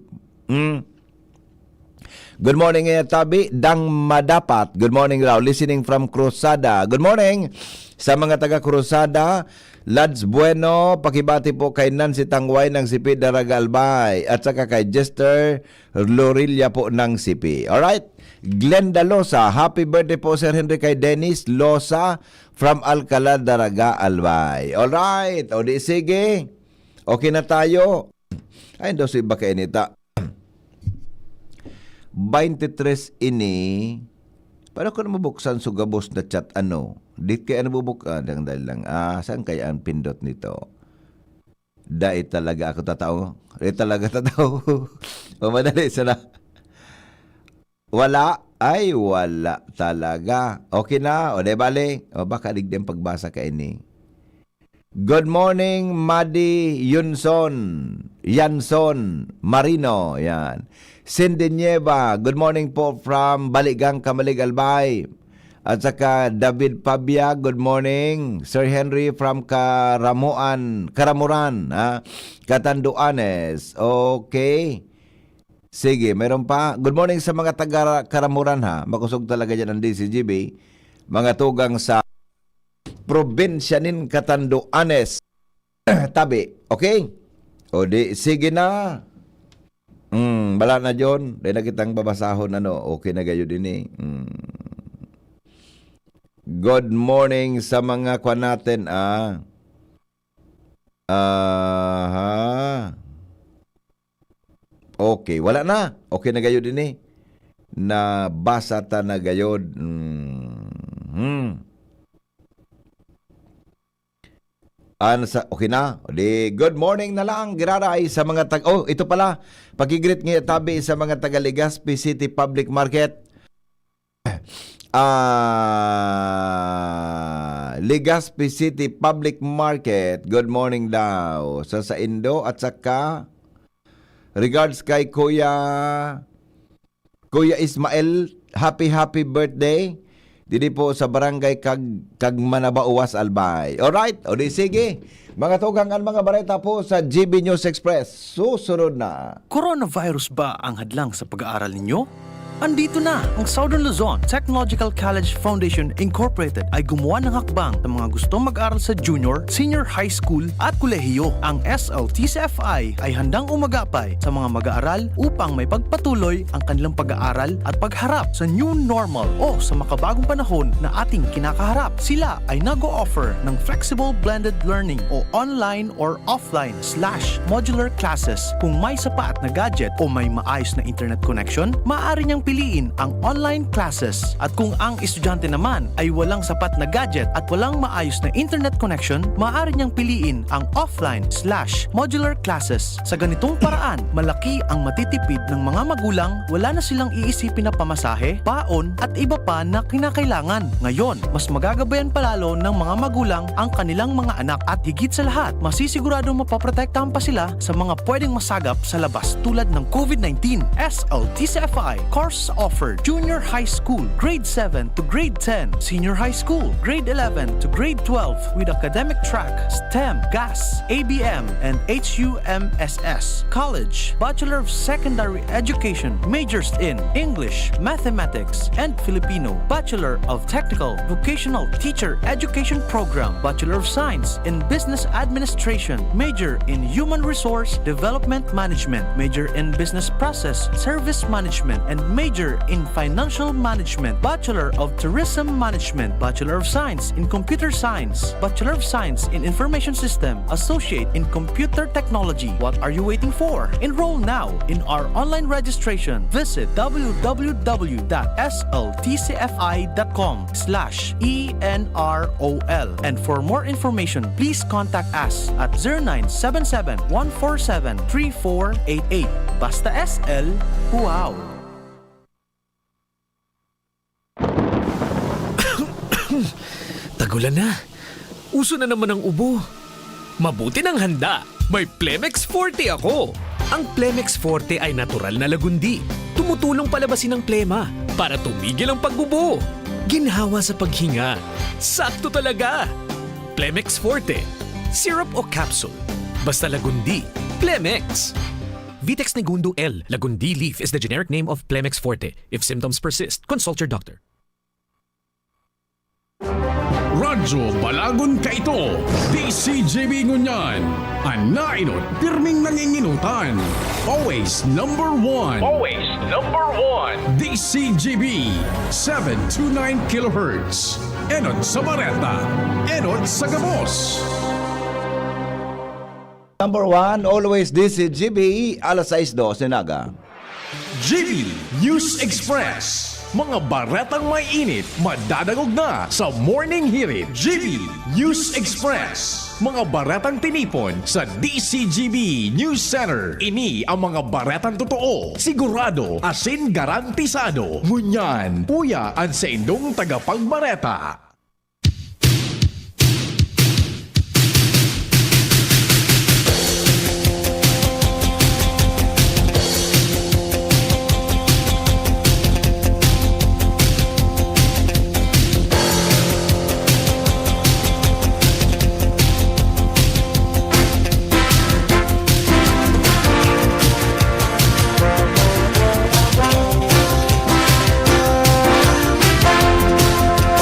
Good morning, Tabi. Dang Madapat. Good morning raw. Listening from Cruzada. Good morning sa mga taga Cruzada. Lads Bueno. Pakibati po kay Nancy Tangway ng Sipi, Daraga, Albay. At saka kay Jester Lorilla po ng Sipi. Alright. Glenda Losa. Happy birthday po, Sir Henry, kay Dennis Losa from Alcalá, Daraga, Albay. Alright. O di sige. Okay na tayo. Ay, daw si Baka Inita. 23 ini. Paano ko na mabuksan sa gabos na chat ano? Dit kaya nabubuksan. Dahil lang. Saan kaya ang pindot nito? Dahil talaga ako tatao. Dahil talaga tatao. O madali sana. Wala. Ay, wala talaga. Okay na. O de bale. O baka digdeng pagbasa ka ini. Good morning, Madi Yanson Marino. Yan. Cindy Nieva. Good morning po from Baligang, Kamalig, Albay. At saka David Pabia. Good morning. Sir Henry from Karamuran. Catanduanes. Okay. Sige, meron pa. Good morning sa mga taga Karamuran ha. Makusog talaga dyan ang DCGB. Mga tugang sa probinsya nin Catanduanes. Tabi, okay? O di, sige na. Bala na John. Dahil na kitang babasahon, okay na gayo din eh. Good morning sa mga kwan natin, Okay, wala na. Okay na gayo din eh. Nabasa ta na gayo. Okay na. Di, good morning na lang, giraray sa mga ito pala, pagigrit nga tabi sa mga taga Legazpi City Public Market. Legazpi City Public Market. Good morning daw. Sa Indo at saka regards kay Kuya Ismael. Happy birthday. Dili po sa barangay kag Manabauwas, Albay. Alright, o di sige. Mga tugang ang mga bareta po sa GB News Express. Susunod na. Coronavirus ba ang hadlang sa pag-aaral ninyo? Andito na ang Southern Luzon Technological College Foundation Incorporated ay gumawa ng hakbang sa mga gustong mag-aral sa junior, senior high school at kolehiyo. Ang SLTCFI ay handang umagapay sa mga mag-aaral upang may pagpatuloy ang kanilang pag-aaral at pagharap sa new normal o sa makabagong panahon na ating kinakaharap. Sila ay nag-o-offer ng flexible blended learning o online or offline/modular classes. Kung may sapat na gadget o may maayos na internet connection, maaari niyang piliin ang online classes. At kung ang estudyante naman ay walang sapat na gadget at walang maayos na internet connection, maaari niyang piliin ang offline/modular classes. Sa ganitong paraan, malaki ang matitipid ng mga magulang, wala na silang iisipin na pamasahe, paon at iba pa na kinakailangan. Ngayon, mas magagabayan palalo ng mga magulang ang kanilang mga anak at higit sa lahat, masisiguradong mapaprotektahan pa sila sa mga pwedeng masagap sa labas tulad ng COVID-19. SLTCFI course offered Junior High School, Grade 7 to Grade 10, Senior High School, Grade 11 to Grade 12 with academic track, STEM, GAS, ABM, and HUMSS. College, Bachelor of Secondary Education, majors in English, Mathematics, and Filipino. Bachelor of Technical Vocational Teacher Education Program, Bachelor of Science in Business Administration, major in Human Resource Development Management, major in Business Process Service Management, and major in Financial Management, Bachelor of Tourism Management, Bachelor of Science in Computer Science, Bachelor of Science in Information System, Associate in Computer Technology. What are you waiting for? Enroll now in our online registration. Visit www.sltcfi.com/ENROL. And for more information, please contact us at 0977-147-3488. Basta SL, wow! Tagulan na. Uso na naman ang ubo. Mabuti ng handa. May Plemex Forte ako. Ang Plemex Forte ay natural na lagundi. Tumutulong palabasin ang plema para tumigil ang pag-ubo. Ginhawa sa paghinga. Sakto talaga. Plemex Forte. Syrup o capsule. Basta lagundi. Plemex. Vitex Negundo L. Lagundi leaf is the generic name of Plemex Forte. If symptoms persist, consult your doctor. Radyo Balagon Kaito, DCJB Ngunyan, Anainot, pirming nanginginutan. Always number one. Always number one. DCJB, 729 kHz. Enot sa Bareta, Enot sa Gabos. Number 1, always DCGB, alas 6:12 naga. GB News Express. Mga baretang may init, madadagog na sa Morning Hirit. GB News Express. Mga baretang tinipon sa DCGB News Center. Ini ang mga baretang totoo, sigurado, asin garantisado. Ngunyan, puya ang sa indong tagapagbareta.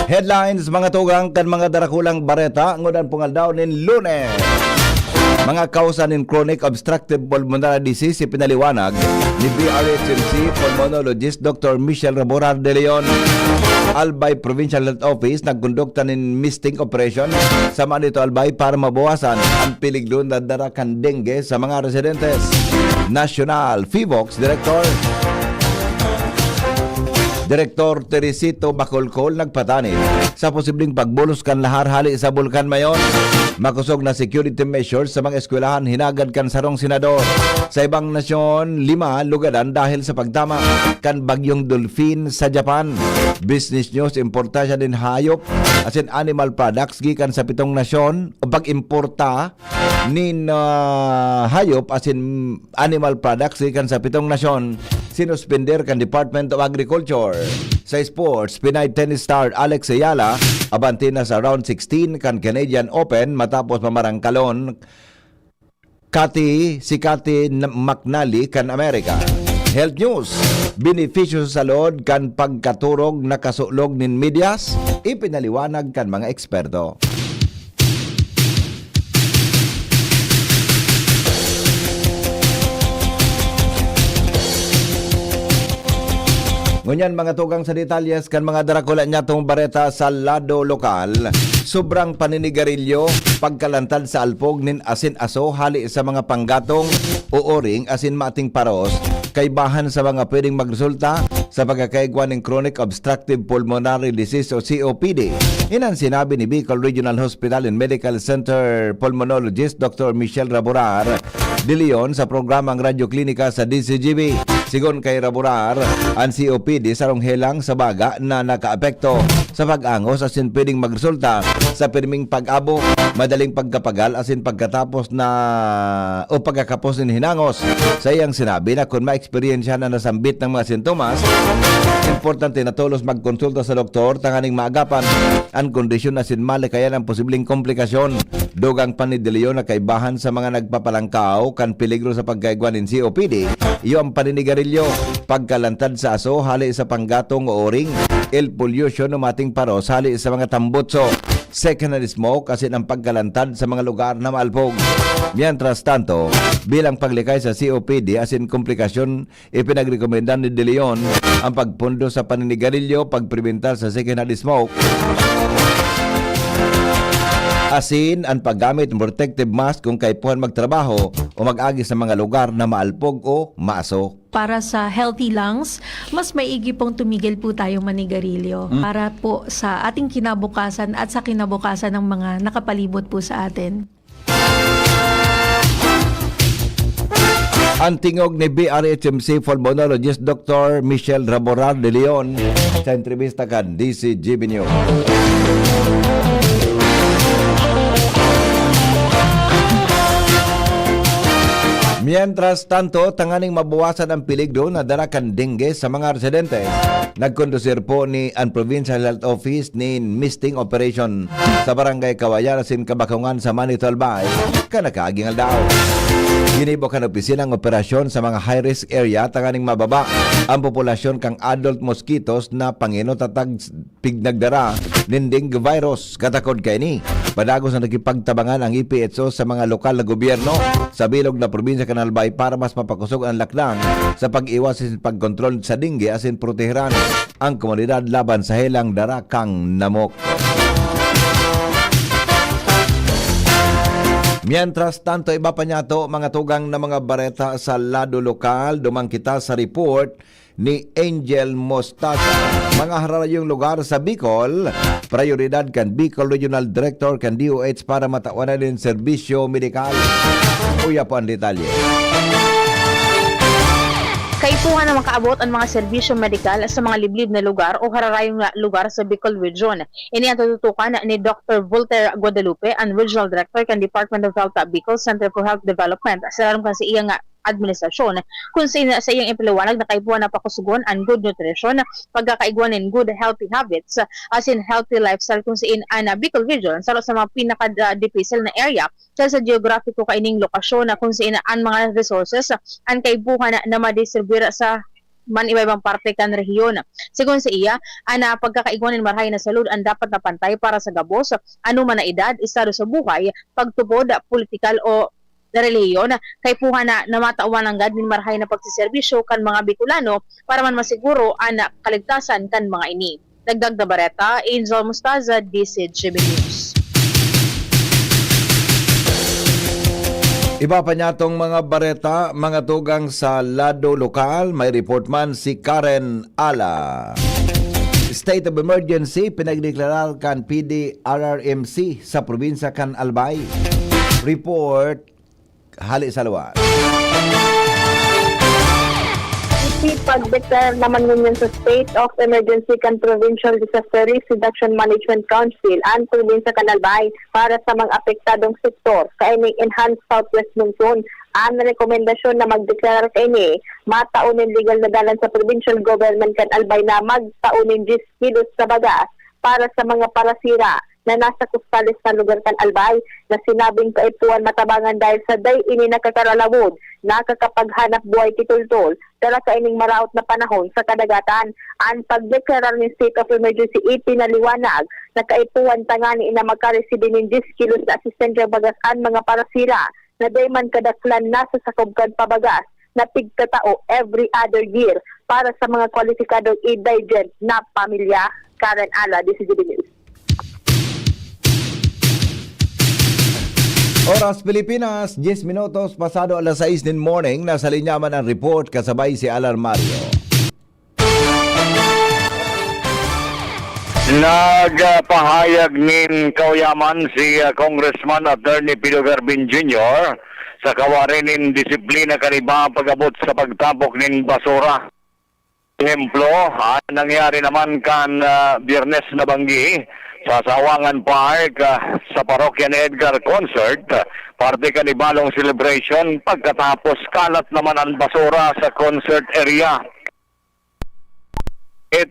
Headlines, mga tugang kan mga darakulang bareta, ngudan pungal daw nin Lunes. Mga kausa nin chronic obstructive pulmonary disease pinaliwanag ni BRHMC pulmonologist Dr. Michelle Raborar de Leon. Albay Provincial Health Office nagkondukta nin misting operation sa manito Albay para mabawasan ang piligdo na darakan dengue sa mga residentes. National FIVOX Direktor Teresito Bacolcol nagpatanid sa posibleng pagbulos kan lahar hali sa Bulkan Mayon. Makusog na security measures sa mga eskwelahan hinagad kan sarong senador. Sa ibang nasyon, 5 lugadan dahil sa pagtama kan bagyong Dolphin sa Japan. Business news, importasya din hayop asin animal products gikan sa 7 nasyon o pag-importa nin hayop asin animal products gikan sa 7 nasyon sinuspender kan Department of Agriculture. Sa sports, Pinay tennis star Alex Ayala abanti na sa round 16 kan Canadian Open matapos mamarangkalon si Cathy McNally kan Amerika. Health news, benepisyo sa salud kan pagkaturog na kasuklog nin medyas, ipinaliwanag kan mga eksperto. Ngunyan mga tugang sa detalyes kan mga darakula niya itong bareta sa lado lokal. Sobrang paninigarilyo, pagkalantad sa alpog nin asin aso hali sa mga panggatong o oring asin mating paros kay bahan sa mga pwedeng magresulta sa pagkakaigwan ng chronic obstructive pulmonary disease o COPD. Inan sinabi ni Bicol Regional Hospital and Medical Center pulmonologist Dr. Michelle Raborar de Leon sa programang Radyo Klinika sa DCGB. Sigon kay Raborar, ang COPD sarong helang sa baga na nakaapekto sa pag-angos asin pwedeng magresulta sa pirming pag-abo, madaling pagkapagal asin pagkatapos na o pagkakapos ng hinangos. Sa iyang sinabi na kung ma-experiensya na nasambit ng mga sintomas, importante na tulos magkonsulta sa doktor tanganing maagapan ang kondisyon asin malikayan ang posibleng komplikasyon. Dugang panidiliyo na kaibahan sa mga nagpapalangkaw kan peligro sa pagkaigwan ng COPD, iyo ang paninigarilyo, pagkalantad sa aso hali sa panggatong o oring, air pollution o mating paros hali sa mga tambutso, secondhand smoke asin ang pagkalantad sa mga lugar na maalpog. Mientras tanto, bilang paglikay sa COPD asin komplikasyon, ipinagrekomenda ni De Leon ang pagpundo sa paninigarilyo, pagprebentar sa secondhand smoke, asin ang paggamit ng protective mask kung kaipuhan magtrabaho o mag-agi sa mga lugar na maalpog o maaso. Para sa healthy lungs, mas maigi pong tumigil po tayong manigarilyo para po sa ating kinabukasan at sa kinabukasan ng mga nakapalibot po sa atin. Ang tingog ni BRHMC pulmonologist Dr. Michelle Raborar de Leon sa entrevista kan DCGB News. Mientras tanto, tanganing mabawasan ang peligro na darakan dengue sa mga residente. Nagkondusir po ni ang Provincial Health Office ni misting operation sa Barangay Kawayan asin Kabakungan sa Manito Albay, kanakaaging aldaw. Ginibo kan opisinang operasyon sa mga high-risk area tanganing mababa ang populasyon kang adult mosquitoes na pangino tatag pignagdara nin dengue virus. Katakod kay ni padagos na nakipagtabangan ang EPHO sa mga lokal na gobyerno sa bilog na probinsya kan Albay para mas mapakusog ang laklang sa pag-iwas at pagkontrol sa dengue asin proteheran ang komunidad laban sa helang darakang namok. Mientras tanto, iba pa niya to, mga tugang na mga bareta sa lado lokal, dumang kita sa report ni Angel Mostaza. Mga hararayong lugar sa Bicol, prioridad kan Bicol Regional Director kan DOH para matawanan din serbisyo medikal. Uya po ang detalye. Kaipuhan na makaabot ang mga serbisyo medikal sa mga liblib na lugar o hararayong lugar sa Bicol Region. Ini ang tututukan ni Dr. Voltaire Guadalupe, ang Regional Director kan Department of Health at Bicol Center for Health Development. Sa larong kan sa iyang administrasyon, kung sa iyang ipiliwanag na kaipuhan na pakusugon ang good nutrition, pagkakaigwan ng good healthy habits, as in healthy lifestyle kung sa Bicol Region, sa mga pinaka-difficile na area sa geographico kaining lokasyon na kung sa ang mga resources ang kaipuhan na madistribuir sa man iba-ibang parte kan rehiyon. Sigon sa iya, ana pagkakaigwan ng marhay na salud ang dapat na pantay para sa gabos, ano man na edad, estado sa buhay, pagtupod, politikal o reliyon, kaipuhan na matawan ang gadmin marhay na pagsiservisyo kan mga Bicolano para man masiguro ang kaligtasan kan mga ini. Dagdag na bareta, Angel Mostaza, DCGB News. Iba pa niya tong mga bareta, mga tugang sa lado lokal, may report man si Karen Ala. State of emergency pinagdeklarar kan PDRRMC sa probinsya kan Albay. Report hali sa luwas. Pag-declare naman ngunyan sa State of Emergency kan Provincial Disaster Risk Reduction Management Council ang probinsya kan Albay para sa mga apektadong sektor kaining Enhanced Southwest Monsoon. Ang rekomendasyon na magdeklarar kaini mataunin legal na dalan sa provincial government kan Albay na magtaunin 10 kilos sa bagas para sa mga parasira na nasa kustalis na lugar kan Albay na sinabing kaipuan matabangan dahil sa day ini nakakaralawod, nakakapaghanap buhay kitultol, dala kaining maraot na panahon sa kadagatan. Ang pagdeklarar ng state of emergency ipinaliwanag na kaipuan tangani na magkareside ng 10 kilos na asistensya bagas ang mga parasira na dayman kadaklan nasa sakobkan pabagas na pigkatao every other year para sa mga kwalifikadong indigent na pamilya. Karen Ala, DCGB News. Oras Pilipinas, 10 minutos pasado alas 6 din morning, nasa linyaman ang report kasabay si Alan Mario. Nagpahayag nin kauyaman si Congressman Attorney Pido Garbin Jr. sa kawarin nin disiplina kaniba pagabot sa pagtabok nin basura. Ehemplo, nangyari naman kan Biyernes na banggi sa Sawangan Park sa parokya ni Edgar Concert, parte kanibalong celebration pagkatapos kalat naman ang basura sa concert area.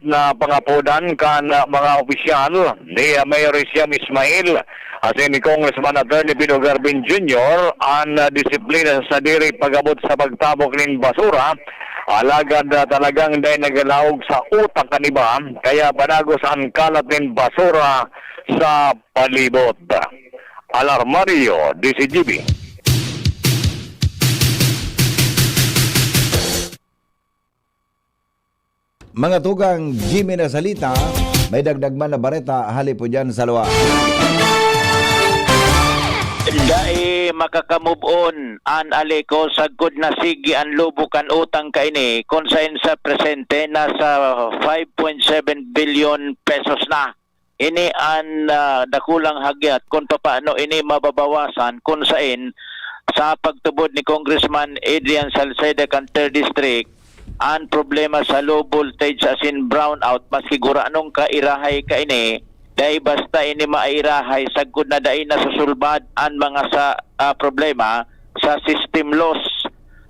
Na pangapudan kan mga opisyal ni Mayor Siam Ismail at ni Congressman Attorney Pido Garbin Jr. ang disiplina sa diri pagabot sa pagtabok ng basura alagad talagang dahil nagalawog sa utak kaniba kaya panagos ang kalat ng basura sa palibot. Alarmario, DCGB. Mga tugang Jimmy na salita, may dagdag man na bareta, hali po dyan sa luwa. Dai makakamove on an aliko sa good na sige ang lubukan utang kaini kung sa presente nasa 5.7 billion pesos na. Ini ang dakulang hagyat kung paano ini mababawasan kung sa pagtubod ni Congressman Adrian Salceda kan 3rd District ang problema sa low voltage as in brownout masigura anong kairahay kaini dahil basta ini mairahay sagud na dahil nasusulbad ang mga sa problema sa system loss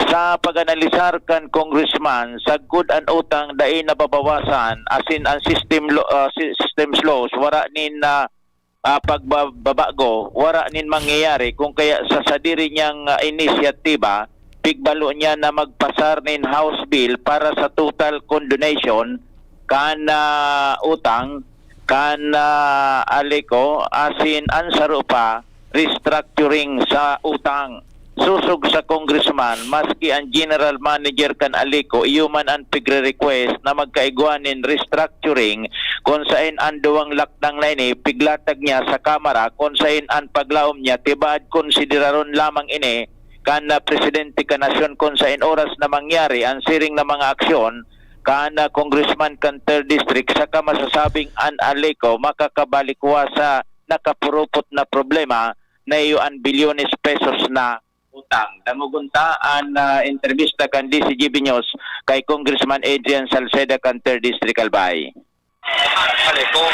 sa paganalisar kan congressman sagud ang utang dahil nababawasan as in ang systems loss wara nin pagbabago wara nin mangyayari kung kaya sa sadiri niyang inisyatiba pigbalo niya na magpasar nin house bill para sa total condonation kan utang kan aliko asin ansaro pa restructuring sa utang susog sa congressman maski ang general manager kan aliko iuman ang pigre-request na magkaigwanin restructuring kung saan ang duwang lakdang line piglatag niya sa kamara kung saan ang paglaom niya tibad konsideraron lamang ini kan presidente ka nasyon kung saan oras na mangyari ang siring na mga aksyon kan congressman kan 3rd District saka masasabing an aliko makakabalikwa sa nakapurupot na problema na iyon bilyones pesos na utang. Damugunta ang entrevista kan DCGB News kay Congressman Adrian Salceda kan 3rd District Albay. Aliko,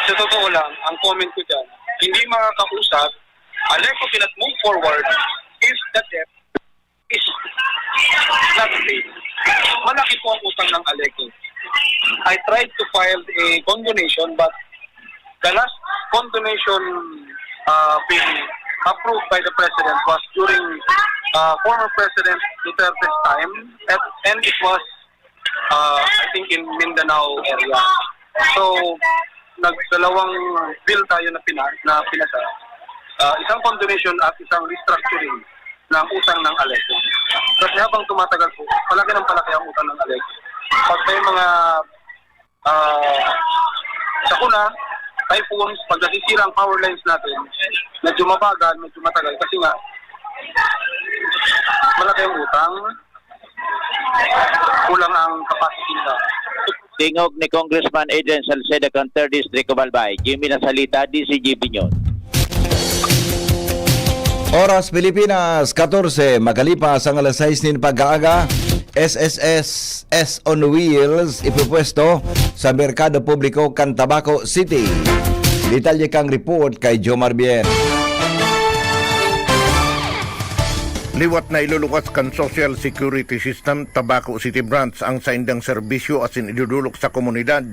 sa totoo lang, ang comment ko dyan, hindi makakausap, Aliko cannot move forward if the debt is not paid. Malaki po ang utang ng Aliko. I tried to file a condonation but the last condonation being approved by the President was during former President Duterte's time and it was I think in Mindanao area. So nagdalawang bill tayo na pinasa. Isang condonation at isang restructuring ng utang ng Aliko. Kasi habang tumatagal po, palaki ng palaki ang utang ng Aliko. Pag may mga sakuna, typhoons, pag nasisira ang power lines natin, medyo mabagal, medyo matagal. Kasi nga, malaki ang utang, kulang ang capacity nila. Tingog ni Congressman Adrian Salceda kan 3rd District of Albay. Jimmy Nasalita, DCGB News. Oras Pilipinas, 14, makalipas ang alas 6 nin pag-aaga, SSS on Wheels ipupwesto sa Merkado Publiko Cantabaco City. Detalye kang report kay Jomar Bien. Liwat na iluluwas kan Social Security System Tabaco City Branch ang saindang serbisyo asin idudulok sa komunidad.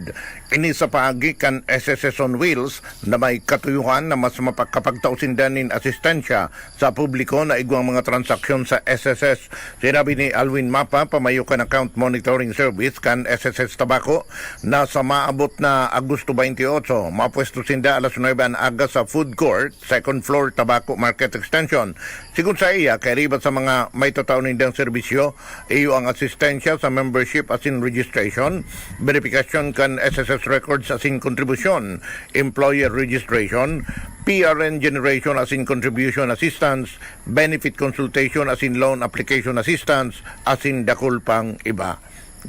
Ini sa paagi kan SSS on Wheels na may katuyuhan na mas mapagkapagtausindanin asistensya sa publiko na igwang mga transaksyon sa SSS. Sinabi ni Alwin Mapa, pamayukan account monitoring service kan SSS Tabaco na sa maabot na Agosto 28, mapwesto sinda alas 9 ang aga sa food court, second floor Tabaco Market Extension. Sigun sa iya, kay riba sa mga may tataunindang serbisyo, iyo ang asistensya sa membership as in registration, verification kan SSS records as in contribution, employer registration, PRN generation as in contribution assistance, benefit consultation as in loan application assistance, as in dakul pang iba.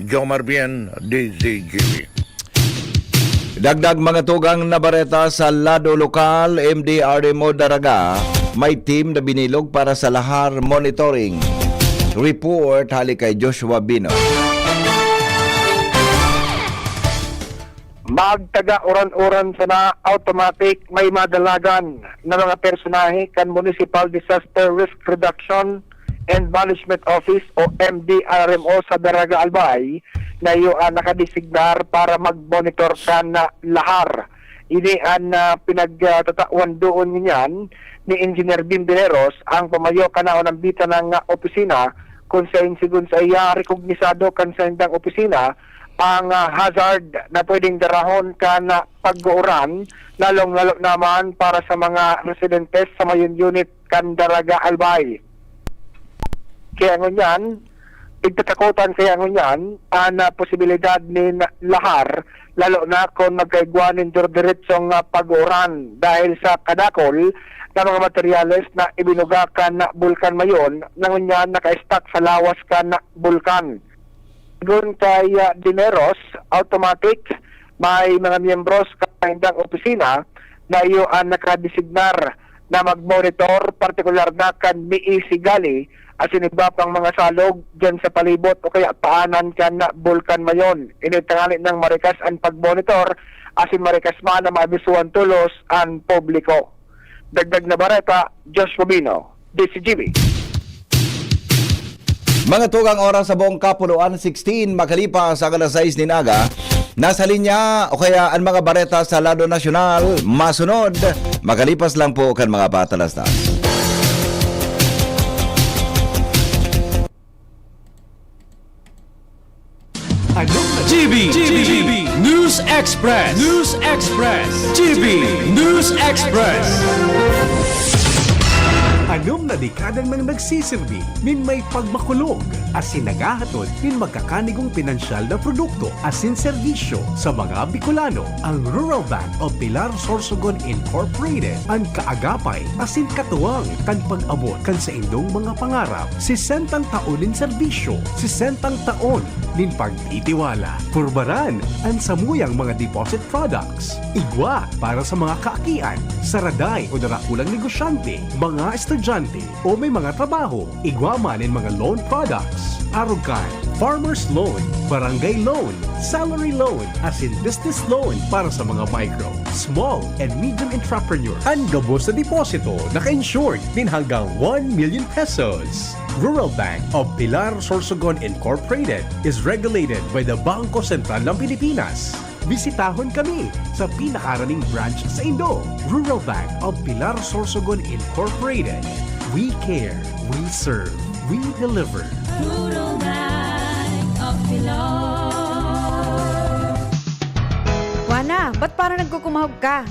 Jomar Bien, DZGB. Dagdag mga tugang na bareta sa lado lokal, MDRMO Daraga, may team na binilog para sa lahar monitoring. Report hali kay Joshua Bino. Magtaga oran-oran sa na automatic may madalagan na mga personahe kan Municipal Disaster Risk Reduction and Management Office o MDRMO sa Daraga Albay na nakadesignar para mag-monitor sa na lahar. Ini ang pinagtatawan doon niyan ni Engineer Bimbineros ang pamayo kanaon ng bita ng opisina kung sa insigun sa iya rekognisado kan sa indang opisina ang hazard na pwedeng darahon ka na pag-uuran, lalong-lalo naman para sa mga residentes sa mayon unit kan Daraga Albay. Kaya ngunyan, igtatakutan kaya ngunyan, ang posibilidad ni lahar, lalo na kung magkaigwanin diretsong pag-uuran dahil sa kadakol na mga materyales na ibinugakan na bulkan mayon, na ngunyan naka-stack sa lawas ka na bulkan. Doon kay Dineros, automatic, may mga miyembros kaindang opisina na iyo ang nakadesignar na mag-monitor, partikular na kan Miisigali, as in iba pang mga salog dyan sa palibot o kaya paanan kan na bulkan mayon. Initangalit ng Marikas ang pag-monitor, as in Marikas man na mabisuan tulos ang publiko. Dagdag na bareta, Joshua Bino, DCGB. Mga tugang oras sa buong kapuluan, 16 makalipas ang alas 6 din aga. Nasa linya o kaya ang mga bareta sa lado nasyonal, masunod, makalipas lang po kan mga patalastas. GB News Express. News Express. GB News Express. Anom na dekadang nang nagsisilbi min may pagmakulog asin nagahatod min magkakanigong pinansyal na produkto asin serbisyo sa mga Bicolano. Ang Rural Bank of Pilar Sorsogon Incorporated ang kaagapay asin katuwang kan pag-abot kan sa indong mga pangarap. 60 taon nin serbisyo, 60 taon nin pagtitiwala. Purbaran ang samuyang mga deposit products. Igwa para sa mga kaakian, saraday o darakulang negosyante, mga estudyante o may mga trabaho. Igwa man in mga loan products. Arugan, farmer's loan, barangay loan, salary loan, as in business loan para sa mga micro, small and medium entrepreneur. Ang gabos na deposito naka-insured din hanggang 1 million pesos. Rural Bank of Pilar Sorsogon Incorporated is regulated by the Bangko Sentral ng Pilipinas. Bisitahon kami sa pinakaraning branch sa Indo. Rural Bank of Pilar Sorsogon Incorporated. We care, we serve, we deliver. Rural Bank of Pilar. Wana, ba't parang nagkukumahog ka?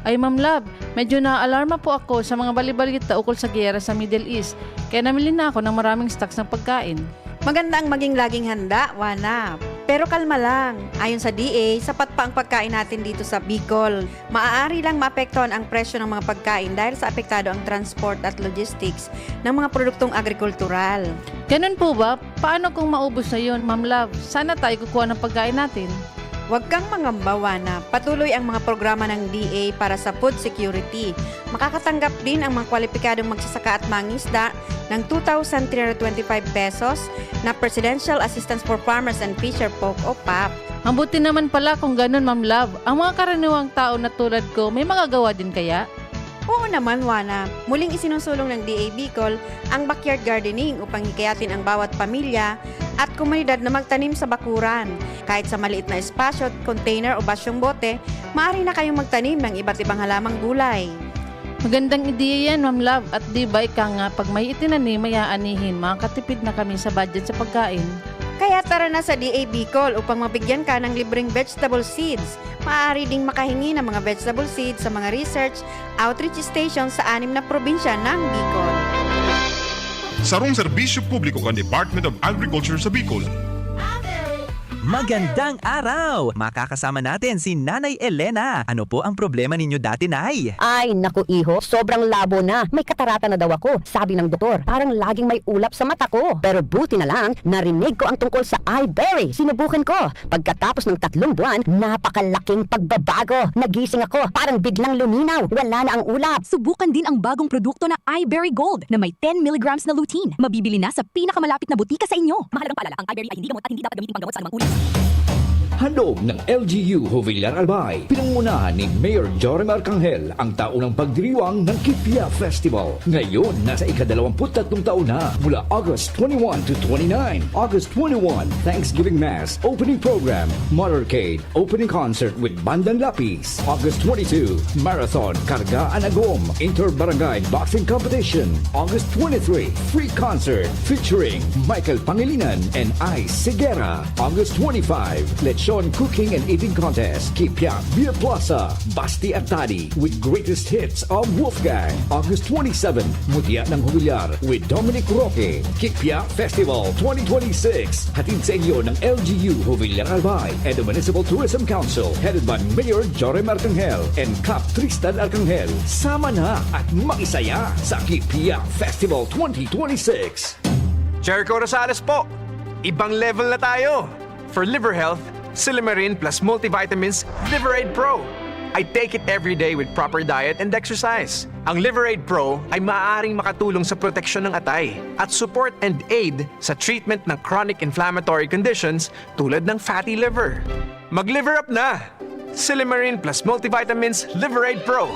Ay Ma'am Love, medyo na-alarma po ako sa mga balibalita ukol sa giyera sa Middle East. Kaya namili na ako ng maraming stocks ng pagkain. Maganda ang maging laging handa, Wana. Pero kalma lang. Ayon sa DA, sapat pa ang pagkain natin dito sa Bicol. Maaari lang maapektuhan ang presyo ng mga pagkain dahil sa apektado ang transport at logistics ng mga produktong agrikultural. Ganun po ba? Paano kung maubos na yun, Ma'am Love? Sana tayo kukuha ng pagkain natin. Huwag kang mangamba, na patuloy ang mga programa ng DA para sa food security. Makakatanggap din ang mga kwalipikadong magsasaka at mangisda ng 2,325 pesos na Presidential Assistance for Farmers and Fisher Folk o PAP. Ang buti naman pala kung ganun, Ma'am Love. Ang mga karaniwang tao na tulad ko, may magagawa din kaya? Oo naman, Wana. Muling isinusulong ng DA Bicol ang backyard gardening upang hikayatin ang bawat pamilya at komunidad na magtanim sa bakuran. Kahit sa maliit na espasyo, container o basyong bote, maaari na kayong magtanim ng iba't ibang halamang gulay. Magandang ideya yan, Ma'am Love. At di ba ika nga, pag may itinanim, may aanihin, makakatipid na kami sa budget sa pagkain. Kaya tara na sa DA Bicol upang mabigyan ka ng libreng vegetable seeds. Maaari ding makahingi ng mga vegetable seeds sa mga research outreach stations sa 6 na probinsya ng Bicol. Sarong serbisyo publiko kan Department of Agriculture sa Bicol. Magandang araw! Makakasama natin si Nanay Elena. Ano po ang problema ninyo dati, Nay? Ay, naku iho, sobrang labo na. May katarata na daw ako. Sabi ng doktor, parang laging may ulap sa mata ko. Pero buti na lang, narinig ko ang tungkol sa iBerry. Sinubukan ko. Pagkatapos ng 3 buwan, napakalaking pagbabago. Nagising ako, parang biglang luminaw. Wala na ang ulap. Subukan din ang bagong produkto na iBerry Gold na may 10 mg na lutein. Mabibili na sa pinakamalapit na butika sa inyo. Mahalagang paalala, ang iBerry ay hindi gamot at hindi dapat gamitin panggamot sa anumang uri. Handog ng LGU Jovillar Albay, pinangunahan ni Mayor Jorim Arcangel ang taunang pagdiriwang ng Kipia Festival. Ngayon, nasa ika-23 taon na mula August 21 to 29. August 21, Thanksgiving Mass, Opening Program, Motorcade, Opening Concert with Bandang Lapis. August 22, Marathon, Karga Anagom, Inter-Barangay Boxing Competition. August 23, Free Concert featuring Michael Pangilinan and Ice Sigera. August 25, Lechon Cooking and Eating Contest, Kipia Beer Plaza, Basti at Tadi with greatest hits of Wolfgang. August 27, Mutia ng Jovillar with Dominic Roque, Kipia Festival 2026. Hatid sa inyo ng LGU Jovillar Albay and the Municipal Tourism Council headed by Mayor Jorim Arcangel and Cap Tristan Arcangel. Sama na at makisaya sa Kipia Festival 2026. Jericho Rosales po. Ibang level na tayo. For liver health, Silimarin plus multivitamins Liverade Pro. I take it every day with proper diet and exercise. Ang Liverade Pro ay maaaring makatulong sa proteksyon ng atay at support and aid sa treatment ng chronic inflammatory conditions tulad ng fatty liver. Mag-liver up na! Silimarin plus multivitamins Liverade Pro.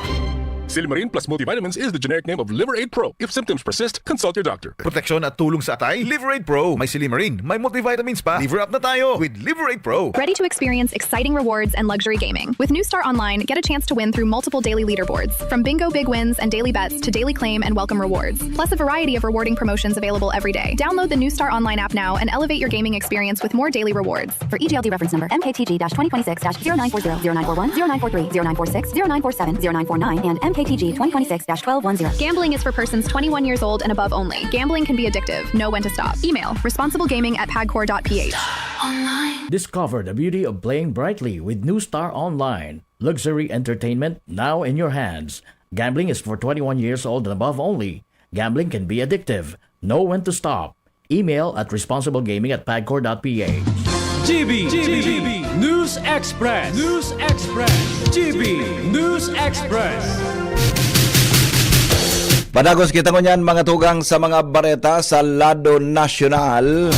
Silimarin plus multivitamins is the generic name of Liverade Pro. If symptoms persist, consult your doctor. Proteksyon at tulong sa atay, Liverade Pro. May Silimarin, may multivitamins pa. Liver up na tayo with Liverade Pro. Ready to experience exciting rewards and luxury gaming. With New Star Online, get a chance to win through multiple daily leaderboards. From bingo big wins and daily bets to daily claim and welcome rewards. Plus a variety of rewarding promotions available every day. Download the New Star Online app now and elevate your gaming experience with more daily rewards. For EGLD reference number MKTG-2026-0940, 0941, 0943, 0946, 0947, 0949, and MKTG 2026-1210. Gambling is for persons 21 years old and above only. Gambling can be addictive. Know when to stop. Email responsiblegaming@pagcor.ph. Discover the beauty of playing brightly with New Star Online. Luxury entertainment now in your hands. Gambling is for 21 years old and above only. Gambling can be addictive. Know when to stop. Email at responsiblegaming@pagcor.ph. GB News Express. GB News Express. Padagos kita ngunyan mga tugang sa mga bareta sa lado nasyonal.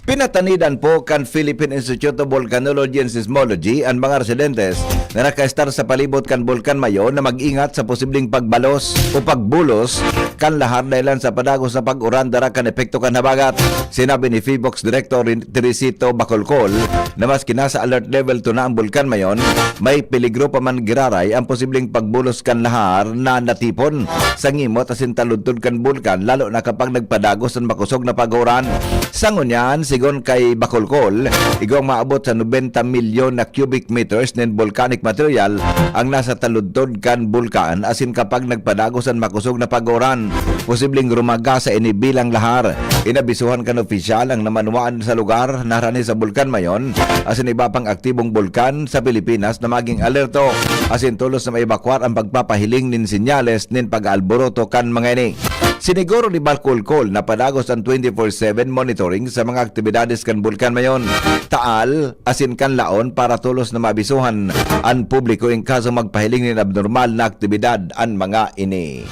Pinatanidan po kan Philippine Institute of Volcanology and Seismology ang mga residentes na nakaestar sa palibot kan Bulkan Mayon na mag-ingat sa posibleng pagbalos o pagbulos kan lahar dahilan sa padagos na pag-uran dara kan epekto kan habagat. Sinabi ni FIVOX Director Teresito Bacolcol na mas kinasa alert level 2 na ang Bulkan Mayon, may peligro pa man giraray ang posibleng pagbulos kan lahar na natipon sa ngimot asin taludtod kan bulkan lalo na kapag nagpadagos ang makusog na pag-uran. Sa ngunyan, sigon kay Bacolcol, igong maabot sa 90 milyon na cubic meters ng volcanic material ang nasa taludtod kan bulkan asin kapag nagpadagos ang makusog na pag-uran, posibleng rumaga sa inibilang lahar. Inabisuhan kan opisyal ang namanuan sa lugar na harani sa Bulkan Mayon asin iba pang aktibong bulkan sa Pilipinas na maging alerto asin tulos na maibakwar ang pagpapahiling nin sinyales nin pag-alboroto kan mga ini. Siniguro ni Bacolcol na padagos ang 24/7 monitoring sa mga aktibidades kan Bulkan Mayon. Taal asin kan laon para tulos na mabisuhan ang publiko in kaso magpahiling nin abnormal na aktibidad ang mga ini.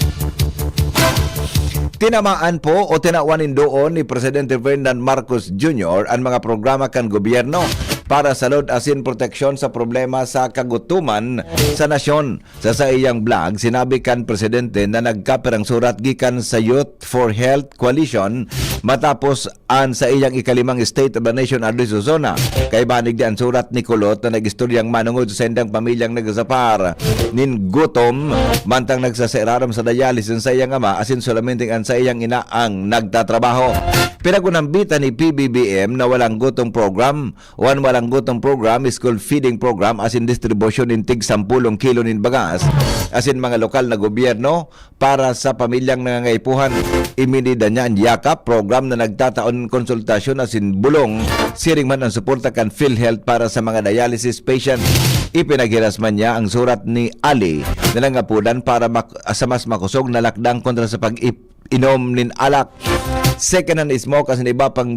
Tinamaan po o tinawanin doon ni Presidente Ferdinand Marcos Jr. ang mga programa kan gobyerno para sa load asin proteksyon sa problema sa kagutuman sa nasyon. Sa iyang vlog, sinabi kan Presidente na nagkaperang surat gikan sa Youth for Health Coalition matapos an sa iyang ikalimang State of the Nation address sa zona. Kay banig di ang surat ni Kulot na nagistoryang manungod sa sendang pamilyang nagsapar nin gutom mantang nagsasiraram sa dialysis sa iyang ama asin solamente ang sa iyang ina ang nagtatrabaho. Pinagunambitan ni PBBM na walang gutong program. Walang gutong program, school feeding program as in distribution in tig 10 kilo nin bagas as in mga lokal na gobyerno para sa pamilyang nangangaipuhan. Iminida niya ang yakap program na nagtataon konsultasyon as in bulong siring man ang suporta kan PhilHealth para sa mga dialysis patient. Ipinaghiras man niya ang surat ni Ali na nangapudan para sa mas makusog na lakdang kontra sa pag-inom nin alak. Second hand smoke as iba pang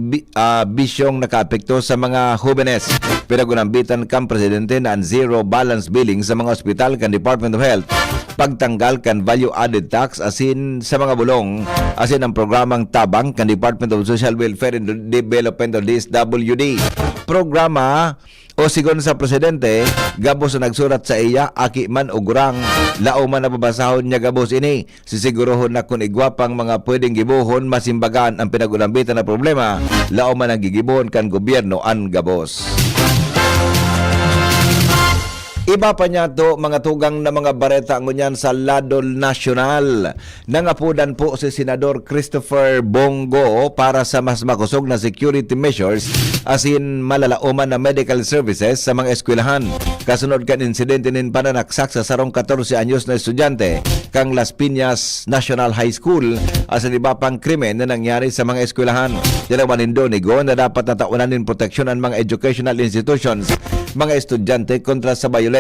bisyong nakaapekto sa mga jóvenes. Pinagunambitan kang presidente na ang zero balance billing sa mga ospital kan Department of Health. Pagtanggal kan value added tax asin sa mga bulong asin ang programang tabang kan Department of Social Welfare and Development o DSWD. Programa o sigon sa presidente, gabos na nagsurat sa iya, aki man o gurang, lao man na babasahon niya gabos ini. Sisigurohon na kung igwapang mga pwedeng gibuhon, masimbagaan ang pinagulambitan na problema, lao man ang gigibuhon kan gobyerno ang gabos. Iba pa niya to mga tugang na mga bareta ngunyan sa Ladol National. Nangapudan po si Senador Christopher Bongo para sa mas makusog na security measures asin malalauman na medical services sa mga eskwelahan. Kasunod kan insidente nin pananaksak sa sarong 14 anyos na estudyante kang Las Piñas National High School asin iba pang krimen na nangyari sa mga eskwelahan. Dalawa nindonigo na dapat nataunan nin proteksyon ang mga educational institutions, mga estudyante kontra sa violensya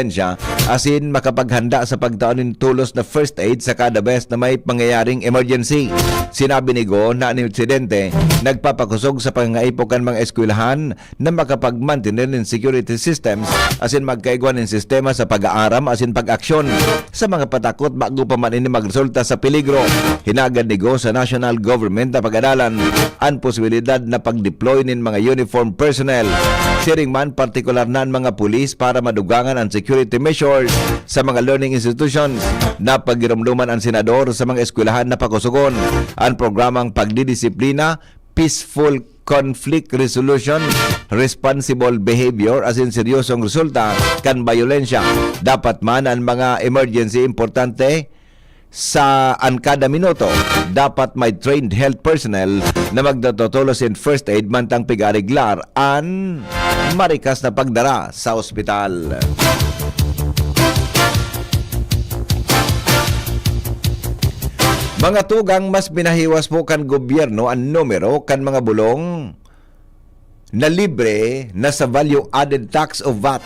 asin makapaghanda sa pagtaon ng tulos na first aid sa kada bes na may pangyayaring emergency. Sinabi ni Go na ang insidente nagpapakusog sa pangaipokan mga eskwelahan na makapag-maintain ng security systems asin magkaigwan ng sistema sa pag-aaram asin pag-aksyon sa mga patakot bago pa man ini magresulta sa peligro. Hinagad ni Go sa national government na pag-adalan ang posibilidad na pag-deploy ng mga uniform personnel. Siring man partikular na mga pulis para madugangan ang security measures sa mga learning institutions. Napagirumduman ang senador sa mga eskwelahan na pakusugon ang programang pagdidisiplina, peaceful conflict resolution, responsible behavior as in seryosong resulta kan violensya. Dapat man ang mga emergency importante sa kada minuto dapat may trained health personnel na magdatotolos in first aid mantang pigariglar an marikas na pagdara sa ospital. Mga tugang mas binahiwas po kan gobyerno ang numero kan mga bulong na libre na sa value added tax o VAT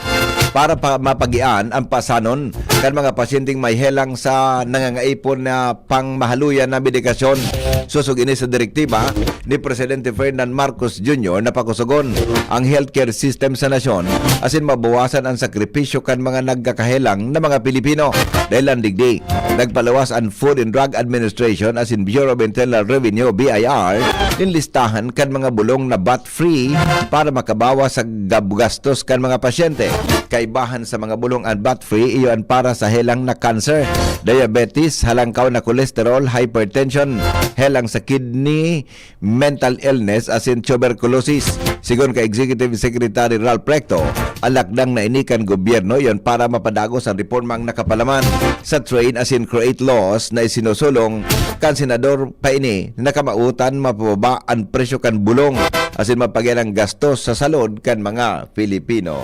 para mapagian ang pasanon kan mga pasyenteng may helang sa nangangaipon na pangmahaluyan na medikasyon. Susog ini sa direktiba ni Presidente Ferdinand Marcos Jr. na pakusugon ang healthcare system sa nasyon asin mabawasan ang sakripisyo kan mga nagkakahelang na mga Pilipino. Dahil ang digdi, nagpalawas ang Food and Drug Administration asin Bureau of Internal Revenue BIR listahan kan mga bulong na VAT-free para makabawas sa gastos kan mga pasyente. Kaibahan sa mga bulong at VAT-free iyon para sa helang na cancer, diabetes, halangkaw na cholesterol, hypertension, helang sa kidney, mental illness asin tuberculosis. Sigon ka Executive Secretary Ralph Recto, alakdang na inikan gobyerno iyon para mapadagos ang reformang nakapalaman sa train asin create laws na isinusulong kan senador pa ini nakamautan mapababa ang presyo kan bulong asin mapagyan ang gastos sa salud kan mga Pilipino.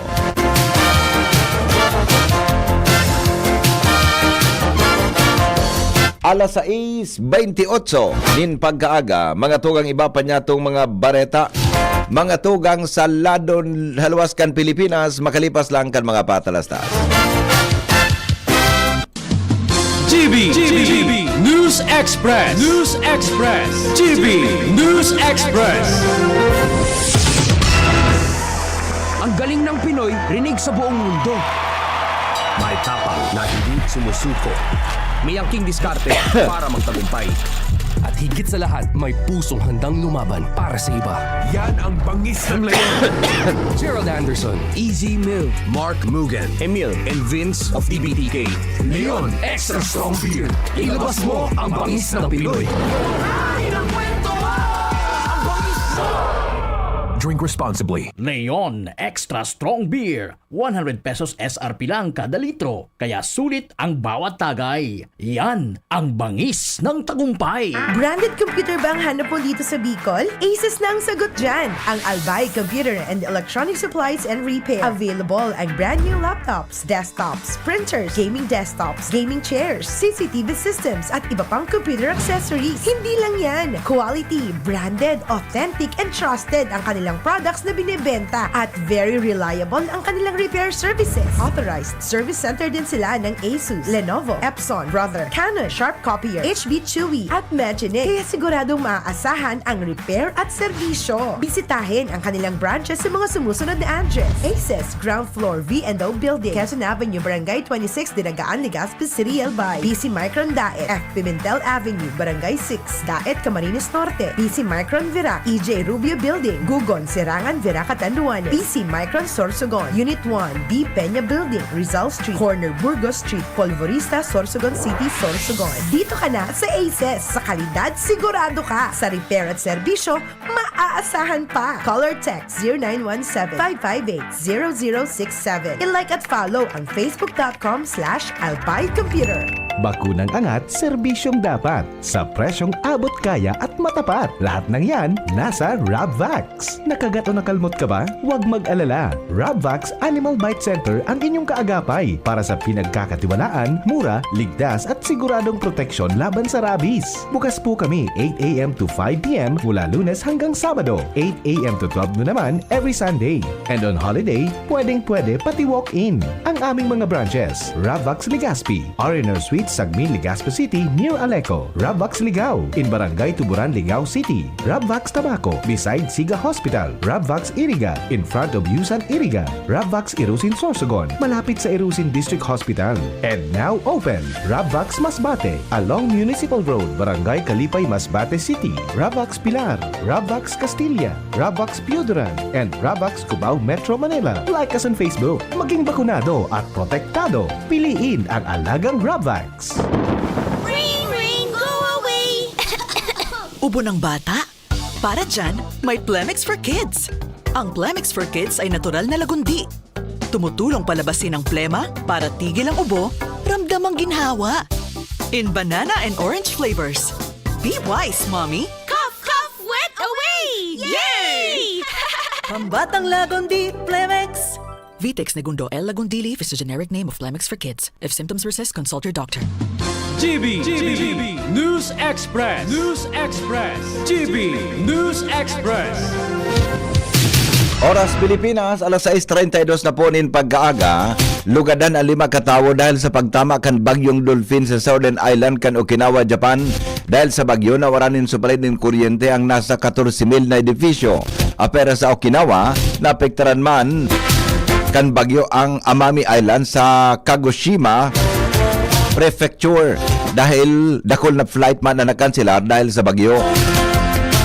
Alas 6:28 nin pagkaaga, mga tugang iba pa niya itong mga bareta, mga tugang sa Ladon Haluaskan Pilipinas, makalipas lang kan mga patalastas. GB News Express. GB News Express. Ang galing ng Pinoy, rinig sa buong mundo. May tapang na hindi sumusuko. May angking diskarte para magtagumpay. At higit sa lahat, may pusong handang lumaban para sa iba. Yan ang bangis ng Leon. Gerald Anderson, Easy Mill, Mark Mugen, Emil, and Vince of DBTK. Leon Extra Strong Beer. Ilabas mo ang bangis ng Pinoy. Drink Drink responsibly. Leon Extra Strong Beer. 100 pesos SRP lang kada litro. Kaya sulit ang bawat tagay. Yan ang bangis ng tagumpay. Branded computer ba ang hanap mo dito sa Bicol? Asus na ang sagot dyan. Ang Albay Computer and Electronic Supplies and Repair. Available ang brand new laptops, desktops, printers, gaming desktops, gaming chairs, CCTV systems, at iba pang computer accessories. Hindi lang yan. Quality, branded, authentic, and trusted ang kanilang products na binibenta. At very reliable ang kanilang repair services. Authorized service center din sila ng Asus, Lenovo, Epson, Brother, Canon, Sharp Copier, HB Chewy, at Magic. Kaya siguradong maaasahan ang repair at serbisyo. Bisitahin ang kanilang branches sa mga sumusunod na address. Aces, ground floor, V&O Building, Quezon Avenue, Barangay 26, Dinagaan, Legazpi City, Albay. BC Micron Daet, F. Pimentel Avenue, Barangay 6, Daet, Camarines Norte. BC Micron Virac, EJ Rubio Building, Gugon, Serangan, Virac, Catanduanes. BC Micron Sorsogon, Unit 1, B. Peña Building, Rizal Street, Corner Burgos Street, Polvorista, Sorsogon City, Sorsogon. Dito ka na sa Aces. Sa kalidad, sigurado ka. Sa repair at serbisyo, maaasahan pa. Call or text 0917-558-0067. I-like at follow ang facebook.com/albaycomputer. Bakunang angat, serbisyong dapat. Sa presyong abot kaya at matapat. Lahat ng yan, nasa Rabvax. Nakagat o nakalmot ka ba? Huwag mag-alala. Rabvax Animal Bite Center ang inyong kaagapay para sa pinagkakatiwalaan, mura, ligtas at siguradong proteksyon laban sa rabies. Bukas po kami 8 a.m. to 5 p.m. mula Lunes hanggang Sabado, 8 a.m. to 12 noon naman every Sunday. And on holiday, pwedeng-pwede pati walk-in. Ang aming mga branches, Rabvax Legazpi, R&R Suite Sagmin, Legazpi City near Aleco, Rabvax Ligao in Barangay Tuburan, Ligao City, Rabvax Tabaco beside Siga Hospital, Rabvax Iriga in front of Yusan Iriga, Rabvax Irusin Sorsogon malapit sa Irusin District Hospital. And now open, Rabvax Masbate along Municipal Road, Barangay Kalipay, Masbate City, Rabvax Pilar, Rabvax Castilla, Rabvax Pioduran, and Rabvax Cubao Metro Manila. Like us on Facebook. Maging bakunado at protektado. Piliin ang alagang Rabvax. Ring, ring, go away! Ubo ng bata? Para dyan, may Plemix for Kids. Ang Plemix for Kids ay natural na lagundi. Tumutulong palabasin ang plema para tigil ang ubo, ramdam ang ginhawa. In banana and orange flavors. Be wise, Mommy! Cough, cough, wet away! Yay! Pambatang lagundi, Plemix! Vitex Negundo L. Lagundili is the generic name of Plemix for Kids. If symptoms persist, consult your doctor. GB News Express. GB News Express. Oras Pilipinas, alas 6:32 na po nin pagkaaga. Lugadan ang 5 katawo dahil sa pagtama kan bagyong Dolphin sa Southern Island kan Okinawa, Japan. Dahil sa bagyo, nawaranin supply ng kuryente ang nasa 14,000 na edifisyo. Apera sa Okinawa, naapektaran man kan bagyo ang Amami Island sa Kagoshima Prefecture dahil dakol na flight man na nakanselar dahil sa bagyo.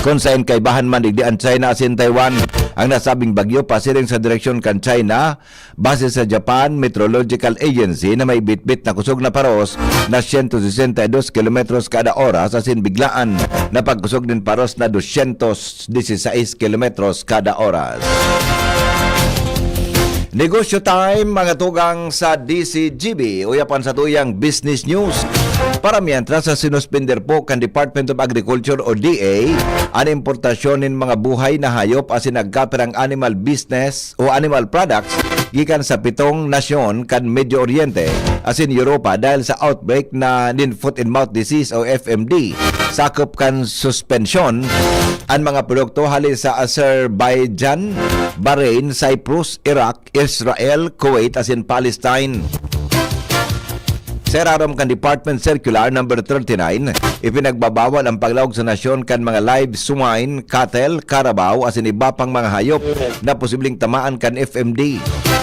Kung saan kaibahan man digdian China asin Taiwan, ang nasabing bagyo pasiring sa direksyon kan China base sa Japan Meteorological Agency na may bitbit na kusog na paros na 162 kilometros kada oras asin biglaan na pagkusog din paros na 216 kilometros kada oras. Negosyo time, mga tugang sa DCGB. Uyapan sa tuyang business news. Para mientras sa sinuspender po kan Department of Agriculture o DA ang importasyon ng mga buhay na hayop asin nagkaperang animal business o animal products gikan sa 7 nasyon kan Medio Oriente asin Europa dahil sa outbreak na nin foot and mouth disease o FMD. Sakop kan suspension ang mga produkto hali sa Azerbaijan, Bahrain, Cyprus, Iraq, Israel, Kuwait asin Palestine. Serarom kan Department Circular number 39, ipinagbabawal ang paglawag sa nasyon kan mga live swine, cattle, carabao asin iba pang mga hayop na posibleng tamaan kan FMD.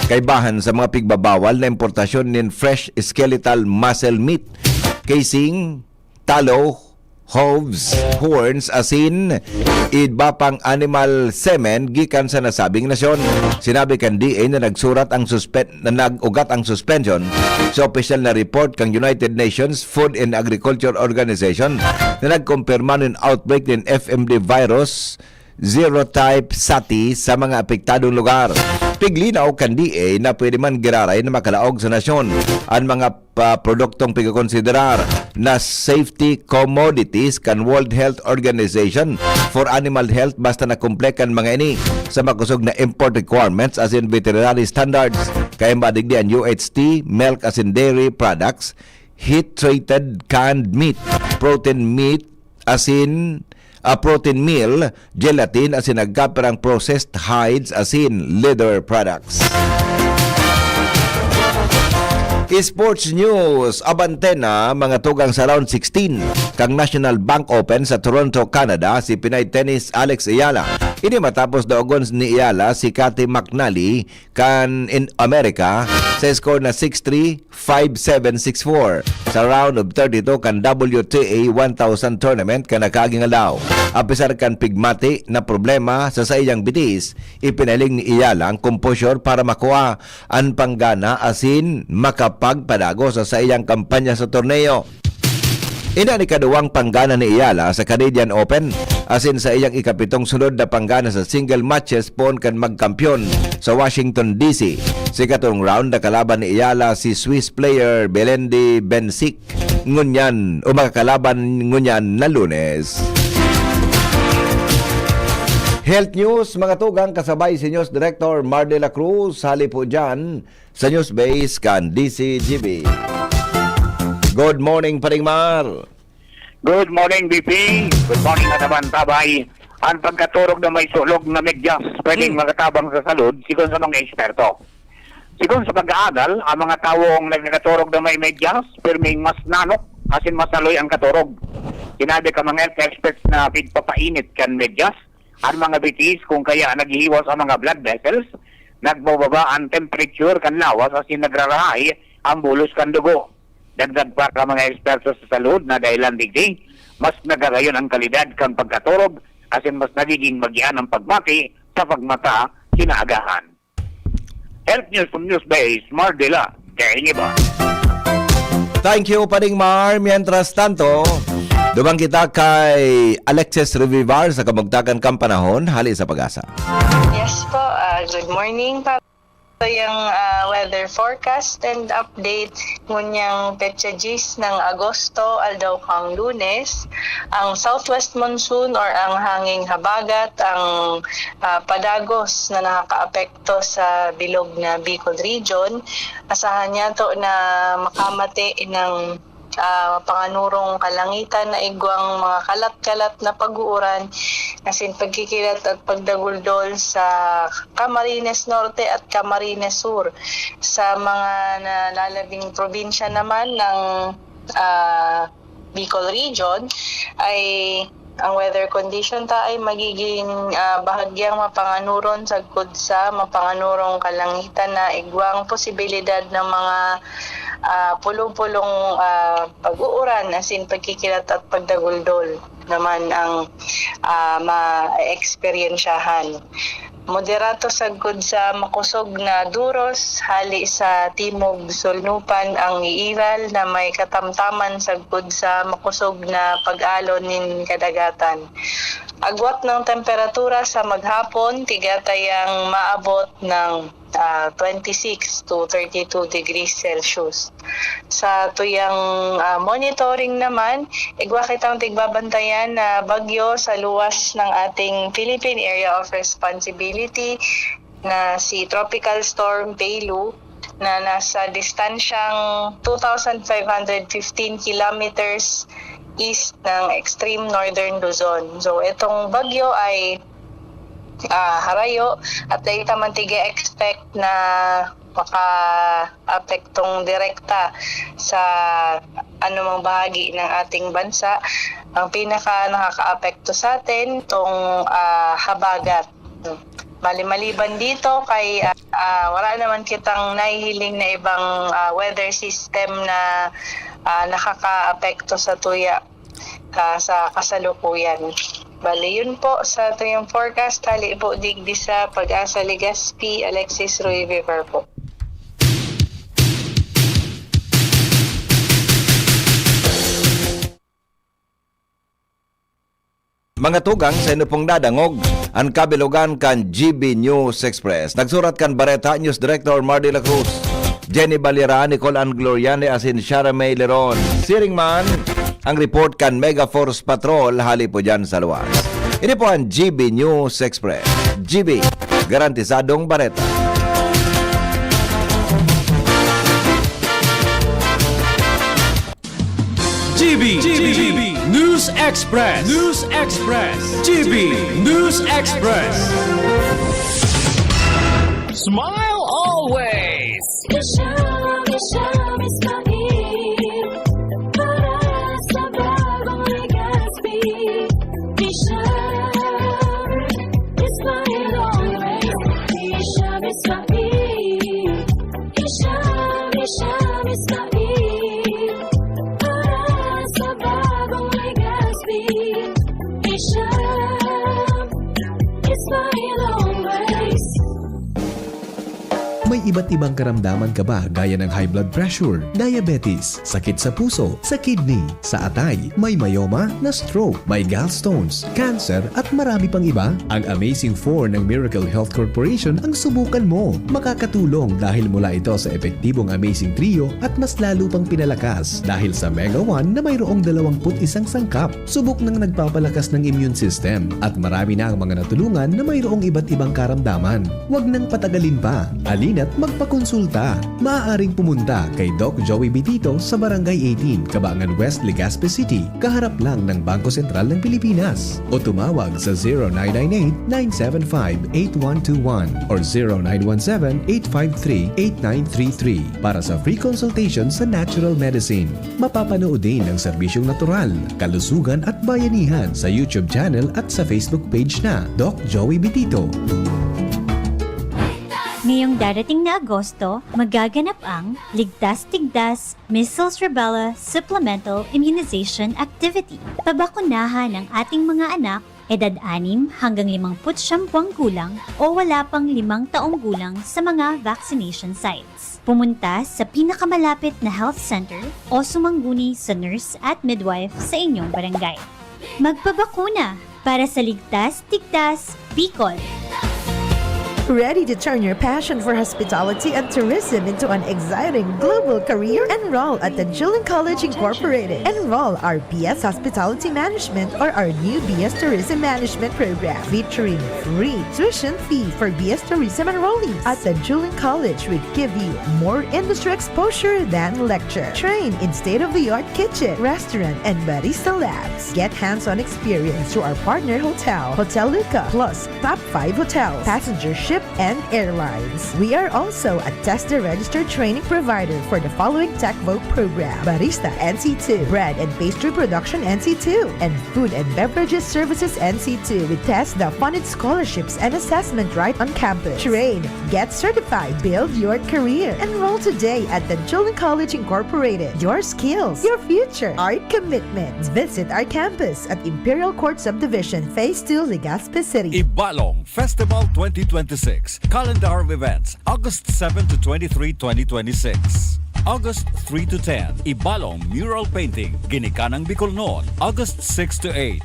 Kaibahan sa mga pigbabawal na importasyon nin fresh skeletal muscle meat, casing, talo, hooves, horns, asin, iba pang animal semen gikan sa nasabing nasyon. Sinabi kan DA na nagsurat ang nag-ugat ang suspension sa official na report kang United Nations Food and Agriculture Organization na nagkumpirma ng outbreak ng FMD virus zero type sati sa mga apektadong lugar. Piglinaw kandi na pwede man giraray na makalaog sa nasyon ang mga produktong pagkakonsiderar na safety commodities kan World Health Organization for Animal Health basta na kumplekan mga ini sa makusog na import requirements as in veterinary standards kaya madigdi ang UHT, milk as in dairy products, heat-treated canned meat, protein meat as in protein meal, gelatin as in nagkaperang processed hides as in leather products. Sports news, abante na mga tugang sa round 16 kang National Bank Open sa Toronto, Canada si Pinay tennis Alex Ayala. Ini matapos daogon ni Ayala si Cathy McNally kan in America sa score na 6-3, 5-7, 6-4 sa round of 32 kan WTA 1000 tournament kan nakaging alaw. Apisar kan pigmati na problema sa iyang bitis, ipinaling ni Ayala ang composure para makuha ang panggana asin makapagpadago sa iyang kampanya sa torneo. Ina ni kaduwang panggana ni Ayala sa Canadian Open asin sa iyang ikapitong sunod na panggana sa single matches pon kan magkampyon sa Washington DC. Sa katong round na kalaban ni Ayala si Swiss player Belendi Bencic ngunyan o makakalaban ngunyan na Lunes. Health News, mga tugang kasabay si News Director Mar de la Cruz, hali po dyan sa News Base kan DCGB. Good morning, Paring Mar. Good morning, BP. Good morning, Kataban Tabay. Ang pagkaturog na may sulog na medyas, pwedeng magatabang sa salud, sigon sa mga eksperto. Sigon sa pag-aaral, ang mga tawong nagkaturog na may medyas, pirming mas nanok, asin mas naloy ang katurog. Sinabi ka mga health experts na pigpapainit kan medyas, ang mga bitis kung kaya naghihiwas ang mga blood vessels, nagbababa ang temperature kan lawas asin nagrarahay ang bulos kan dugo. Dagdag pa ka mga eksperto sa salud na dahilan digdi, mas nagarayon ang kalidad kang pagkaturog asin mas nagiging magian ang pagmati sa pagmata kinaagahan. Health News from Newsbase, Mardela, Kaingiba. Thank you, Paring Mar. Mientras tanto, dumang kita kay Alexis Revivar sa kamugtakan kang panahon, hali sa pag-asa. Yes po, good morning pa. So yung weather forecast and update ngunyang petsa Gs ng Agosto aldaw kang Lunes, ang southwest monsoon or ang hanging habagat ang padagos na nakakaapekto sa bilog na Bicol region. Asahan niya to na makamate ng panganurong kalangitan na igwang mga kalat-kalat na pag-uuran asin pagkikilat at pagdaguldol sa Camarines Norte at Camarines Sur. Sa mga nalalabing probinsya naman ng Bicol region ay ang weather condition ta ay magiging bahagyang mapanganuron sagkod sa mapanganurong kalangitan na igwang posibilidad ng mga pulong-pulong pag-uuran asin pagkikilat at pagdaguldol naman ang ma-experiensyahan. Moderato sagkod sa makusog na duros hali sa timog sulnupan ang iiral na may katamtaman sagkod sa makusog na pag-alon nin kadagatan. Agwat ng temperatura sa maghapon tigatayang maabot ng 26 to 32 degrees Celsius. Sa tuyang monitoring naman, igwa kitang tigbabantayan na bagyo sa luwas ng ating Philippine Area of Responsibility na si Tropical Storm Pelu na nasa distansyang 2,515 kilometers east ng extreme northern Luzon. So itong bagyo ay harayo at dahil taman tige-expect na maka-apektong direkta sa anumang bahagi ng ating bansa. Ang pinaka nakaka-apekto sa atin itong habagat. Maliban dito kay wala naman kitang nahihiling na ibang weather system na nakaka-apekto sa tuya sa kasalukuyan. Bali, yun po sa tuyong forecast. Hali po digdi sa Pag-asa Legazpi, Alexis Ruy Viver po. Mga tugang sa inyo pong dadangog Ang kabilugan kan GB News Express. Nagsurat kan Bareta News Director Mardy La Cruz, Jenny Balira, Nicole Ann Gloriane, asin Shara May Leron. Siring man, ang report kan Mega Force Patrol hali po dyan sa luwas. Ini po ang GB News Express. GB, garantisadong Bareta. GB News Express. News Express. GB News Express. Smile always! May iba't ibang karamdaman ka ba gaya ng high blood pressure, diabetes, sakit sa puso, sa kidney, sa atay, may myoma na stroke, may gallstones, cancer at marami pang iba? Ang Amazing 4 ng Miracle Health Corporation ang subukan mo. Makakatulong dahil mula ito sa epektibong Amazing Trio at mas lalo pang pinalakas dahil sa Mega 1 na mayroong 21 sangkap. Subok ng nagpapalakas ng immune system at marami na ang mga natulungan na mayroong iba't ibang karamdaman. Huwag nang patagalin pa. Alina't magpakonsulta. Maaaring pumunta kay Doc Joey Bitito sa Barangay 18, Cabangan West, Legazpi City, kaharap lang ng Bangko Sentral ng Pilipinas. O tumawag sa 0998-975-8121 or 0917-853-8933 para sa free consultation sa natural medicine. Mapapanood din ang serbisyong natural, kalusugan at bayanihan sa YouTube channel at sa Facebook page na Doc Joey Bitito. Ngayong darating na Agosto, magaganap ang Ligtas-Tigdas Measles Rubella Supplemental Immunization Activity. Pabakunahan ang ating mga anak, edad 6 hanggang 59 buwang gulang o wala pang 5 taong gulang sa mga vaccination sites. Pumunta sa pinakamalapit na health center o sumangguni sa nurse at midwife sa inyong barangay. Magpabakuna para sa Ligtas-Tigdas, Bicol. Ready to turn your passion for hospitality and tourism into an exciting global career? Enroll at the Julian College Incorporated. Enroll our BS Hospitality Management or our new BS Tourism Management program featuring free tuition fee for BS Tourism enrollees. At the Julian College, we give you more industry exposure than lecture. Train in state-of-the-art kitchen, restaurant, and barista labs. Get hands-on experience through our partner hotel, Hotel Luca, plus top 5 hotels, passenger ship, and airlines. We are also a TESDA registered training provider for the following TechVogue program: Barista NC2, Bread and Pastry Production NC2, and Food and Beverages Services NC2 with TESDA funded scholarships and assessment right on campus. Train, get certified, build your career. Enroll today at the Julian College Incorporated. Your skills, your future, our commitment. Visit our campus at Imperial Court Subdivision, Phase 2, Legazpi City. Ibalong Festival 2026. Calendar of events, August 7 to 23, 2026. August 3 to 10, Ibalong Mural Painting, Ginikanang Bicol Noon. August 6 to 8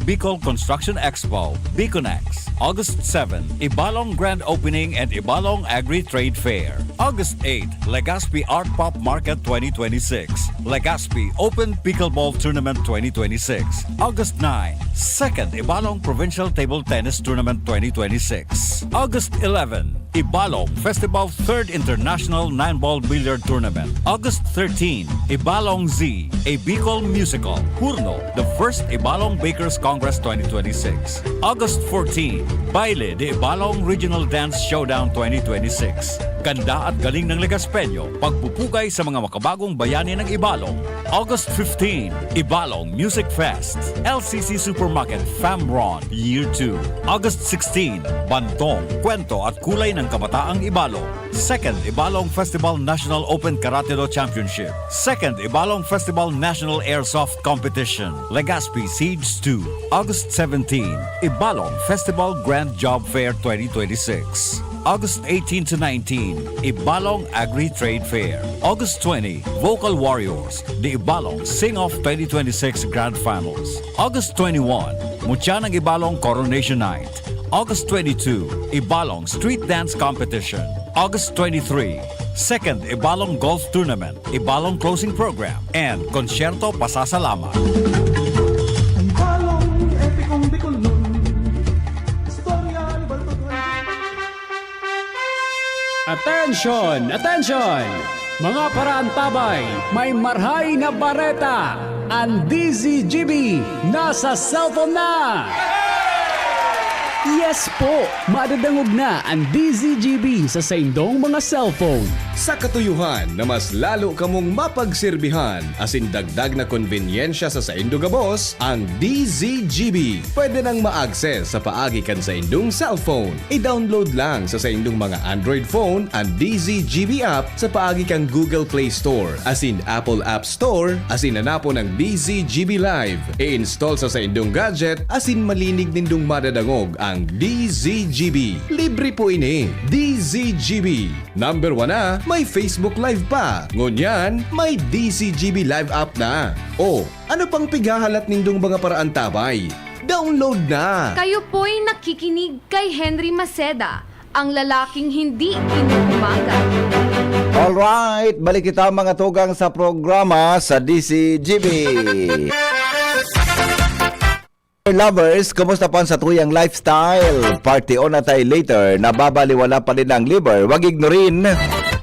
Bicol Construction Expo, Biconex. August 7, Ibalong Grand Opening and Ibalong Agri-Trade Fair. August 8, Legazpi Art Pop Market 2026. Legazpi Open Pickleball Tournament 2026. August 9, Second Ibalong Provincial Table Tennis Tournament 2026. August 11, Ibalong Festival 3rd International 9-Ball Billiard Tournament. August 13, Ibalong Z, a Bicol musical. Hurno, the first Ibalong Bakers Congress 2026. August 14, Baile de Ibalong Regional Dance Showdown 2026. Ganda at galing ng Legazpeño, pagpupugay sa mga makabagong bayani ng Ibalong. August 15, Ibalong Music Fest, LCC Supermarket Famron Year 2. August 16, Bantong, Kwento at Kulay ng Kabataang Ibalong. Second Ibalong Festival National Open Karate-Do Championship. Second Ibalong Festival National Airsoft Competition, Legazpi Siege 2. August 17, Ibalong Festival Grand Job Fair 2026. August 18 to 19, Ibalong Agri-Trade Fair. August 20, Vocal Warriors, the Ibalong Sing-Off 2026 Grand Finals. August 21, Mutya ng Ibalong Coronation Night. August 22, Ibalong Street Dance Competition. August 23, Second Ibalong Golf Tournament, Ibalong Closing Program, and Concerto Pasasalamat. Attention! Attention! Mga paraantabay, may marhay na bareta! Ang DZGB nasa cellphone na! Yes po! Madadangog na ang DZGB sa saindong mga cellphone. Sa katuyuhan na mas lalo kamong mapagserbihan asin dagdag na konbinyensya sa saindo gabos, ang DZGB pwede nang ma-access sa paagi kan sa indong cellphone. I-download lang sa saindong mga Android phone ang DZGB app sa paagi kang Google Play Store asin Apple App Store asin hanapo ng DZGB Live. I-install sa saindong gadget asin malinig nindong madadangog ang DZGB. Libre po ini. DZGB. Number 1 na, may Facebook Live pa. Ngunyan, may DZGB Live app na. O, ano pang pighahalat nindong mga paraan tabay? Download na! Kayo po'y nakikinig kay Henry Maceda, ang lalaking hindi inuumaga. Alright, balik kita mga tugang sa programa sa DZGB. Lovers, kumusta pa sa tuyang lifestyle? Party on na tayo later, nababaliwala pa rin ang liver. Huwag ignorin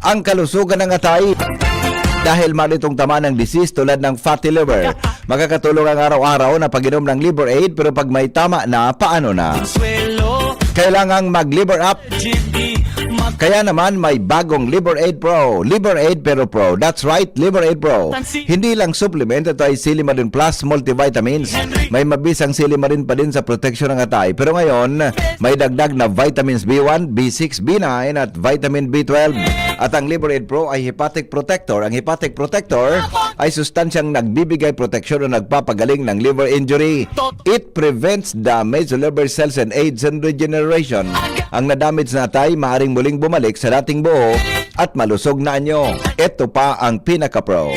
ang kalusugan ng atay. Dahil malitong tama ng disease tulad ng fatty liver. Makakatulong ang araw-araw na pag-inom ng Liver Aid, pero pag may tama na, paano na? Kailangang mag-Liver Up. Kaya naman may bagong Liver Aid Pro. Liver Aid pero Pro. That's right, Liver Aid Pro. Hindi lang supplement, ito ay Silimarin Plus multivitamins. May mabisang silimarin pa din sa proteksyon ng atay. Pero ngayon, may dagdag na vitamins B1, B6, B9 at vitamin B12. At ang Liver Aid Pro ay Hepatic Protector. Ang Hepatic Protector ay sustansyang nagbibigay proteksyon o nagpapagaling ng liver injury. It prevents damage to liver cells and aids in regeneration. Ang nadamage na atay maaring muling bumalik sa dating buo at malusog na anyo. Ito pa ang Pinaka-Pro.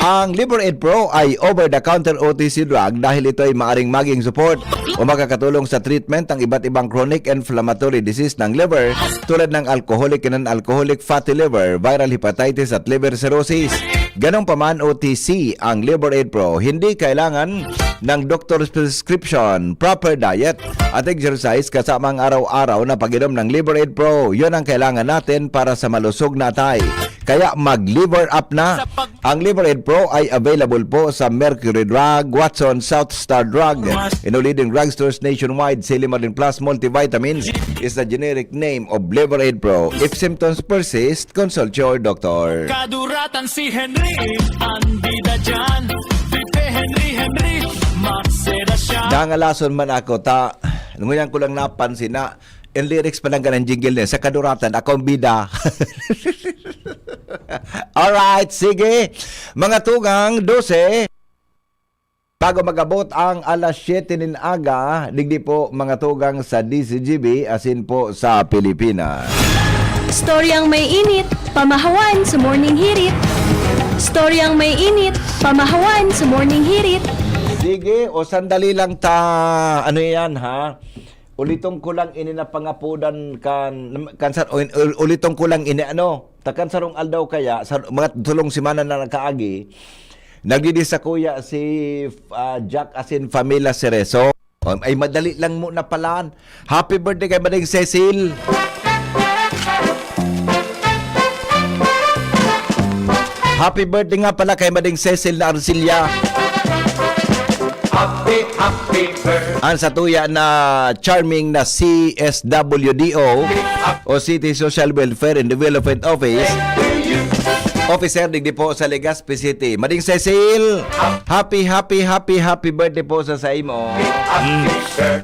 Ang Liver Aid Pro ay over-the-counter OTC drug dahil ito ay maaring maging support o makakatulong sa treatment ng iba't ibang chronic inflammatory disease ng liver tulad ng alcoholic and non-alcoholic fatty liver, viral hepatitis at liver cirrhosis. Ganong paman OTC ang Liver Aid Pro, hindi kailangan ng doctor's prescription, proper diet at exercise kasama ang araw-araw na pag-inom ng Liver Aid Pro. Yun ang kailangan natin para sa malusog na atay. Kaya mag-Liver Up na. Ang Liver Aid Pro ay available po sa Mercury Drug, Watson, South Star Drug, in all leading drugstores nationwide. Silimarin Plus multivitamins is the generic name of Liver Aid Pro. If symptoms persist, consult your doctor. Kaduratan si Henry, ang bida dyan. Vipe Henry, Maceda siya. Nangalason man ako ta, ngunyan ko lang napansin na yung lyrics pa lang ganang jingle niya, sa kaduratan, ako ang bida. Alright, sige. Mga tugang, 12. Bago magabot ang alas 7 nin aga, digdi po mga tugang sa DZGB, asin po sa Pilipinas. Storyang may init, pamahawan sa morning hirit. Storyang may init, pamahawan sa morning hirit. Sige, o sandali lang ta, ano yan ha? Ulitong ko lang ini na pangapudan ulitong ko lang ini takan sarong aldaw kaya sa mga tulong simana na nakaagi nagdidi sa kuya si Jack asin Famila Cerezo ay madali lang mo na palaan. Happy birthday kay Mading Cecil. Happy birthday nga pala kay Mading Cecil na Arcilia. Happy birthday. Ang satuya na charming na CSWDO o City Social Welfare and Development Office Officer digdi po sa Legazpi City. Mading Cecil, happy birthday po sa imo.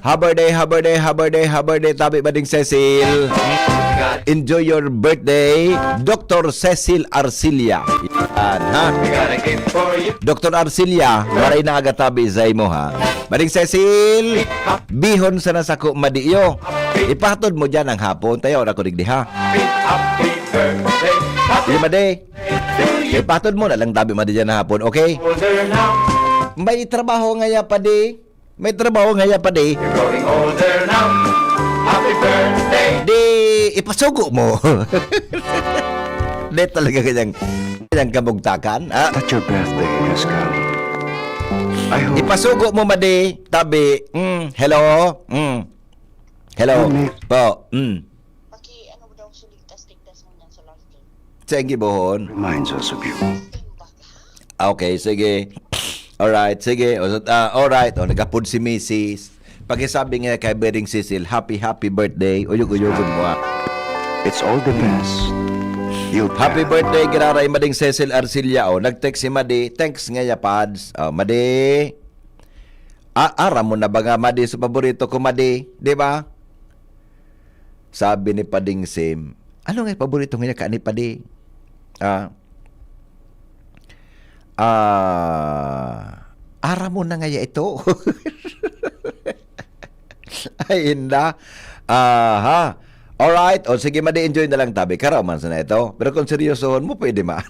Happy birthday tabi Mading Cecil. Enjoy your birthday, Dr. Cecil Arcilia. Yan, ha? Dr. Arcilia, maray na agatabi sa imo, ha? Mading Cecil, bihon sa nasako madiyo. Ipatod mo dyan ang hapon. Tayo na ko digdi, ha? Happy birthday. Lima day. Ipatod mo na lang tabi madi dyan ang hapon, okay? May trabaho ngaya pa di. May trabaho ngaya pa di. You're growing older now. ipasugo mo. Hindi talaga kanyang kamugtakan. That your birthday has come. I hope... Ipasugo mo, Madi. Tabi. Hello? Hello? Po. Sige, Bohon. Reminds us of you. Okay, sige. Alright, sige. Alright, nagapod si Mrs. Pakisabi nga kay Bering Cecil, happy birthday. Uyog-uyogon mo. It's all the best. Happy birthday, giraray Mading Cecil Arcilla. Nag-text si Madi. Thanks nga ya, Pads. Madi. Ara mo na ba nga, Madi, sa paborito ko, Madi? Di ba? Sabi ni Pading Sim, ano nga paborito nga ka ni Padi? Ara mo na nga ya ito. Ay, hinda. Alright. O, sige, Madi, enjoy na lang tabi. Karaman sa na ito. Pero kung seryosohon mo, pwede man.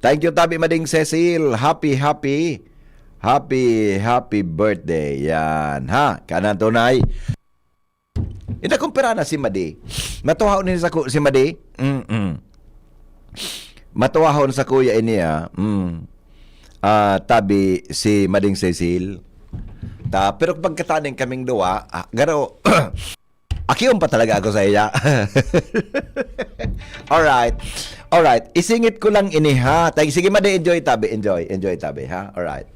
Thank you, tabi, Mading Cecil. Happy birthday. Yan, ha? Kanan tunay. Inakumpira na si Madi. Matuhaw ni si Madi. Matuhaw sa kuya niya. Tabi si Mading Cecil. Pero pagkataning kaming duwa, garo, akiyon pa talaga ako sa iya. Alright. Isingit ko lang ini, ha? Sige, Madi, enjoy tabi, ha? Alright.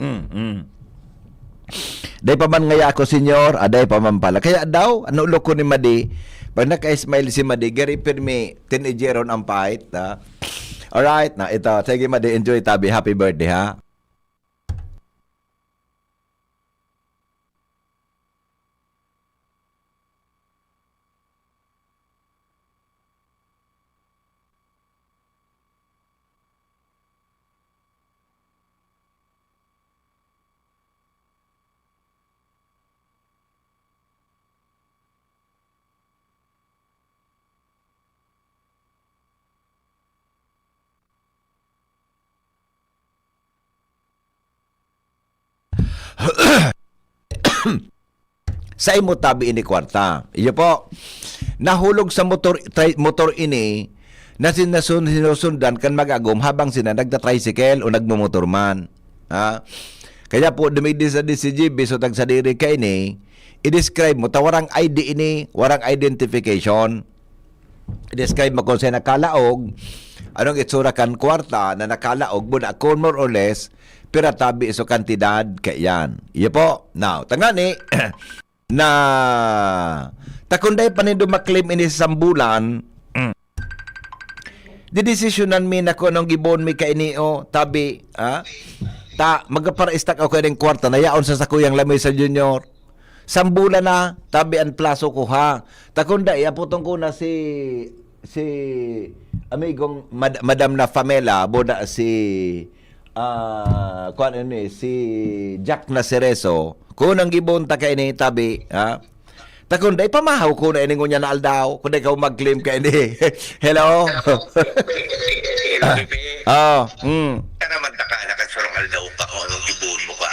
Day pa man ngaya ako, senyor, aday pa man pala. Kaya daw, ano ulo ko ni Madi, pag naka-smile si Madi, gari pirmi, teenageron ang pahit, ha? Alright, na ito. Sige, Madi, enjoy tabi. Happy birthday, ha? Sa imo tabi ini kwarta. Iyo po. Nahulog sa motor ini na sinusundan kan magagom habang sina nagta-tricycle o nagmumotor man. Ha? Kaya po dumidi sa DCGB so tagsadiri ka ini, i-describe mo warang ID ini, warang identification. I-describe mo kung saan nakalaog, anong itsura kan kwarta na nakalaog mo na kung more or less pero tabi iso kantidad kayan. Iyo po. Now, tangani na takunday panindo maklaim ini sa sambulan, didesisyonan mi na kung anong gibon mi kainio, tabi, magpara-stack ako ng kwarta na yaon sa sakuyang lamay sa junior. Sambulan na, tabi ang plaso ko, ha. Takunday, aputong ko na si amigong Madam na Famela, boda si si Jack na Cerezo, kung ang gibon ta kay ni tabi, ha? Takunday pamahaw ko na iningon niya na aldaw, kung ikaw mag-claim kay ni. Hello? Kanaman ta ka nakasurong aldaw pa kung anong gibon mo ka.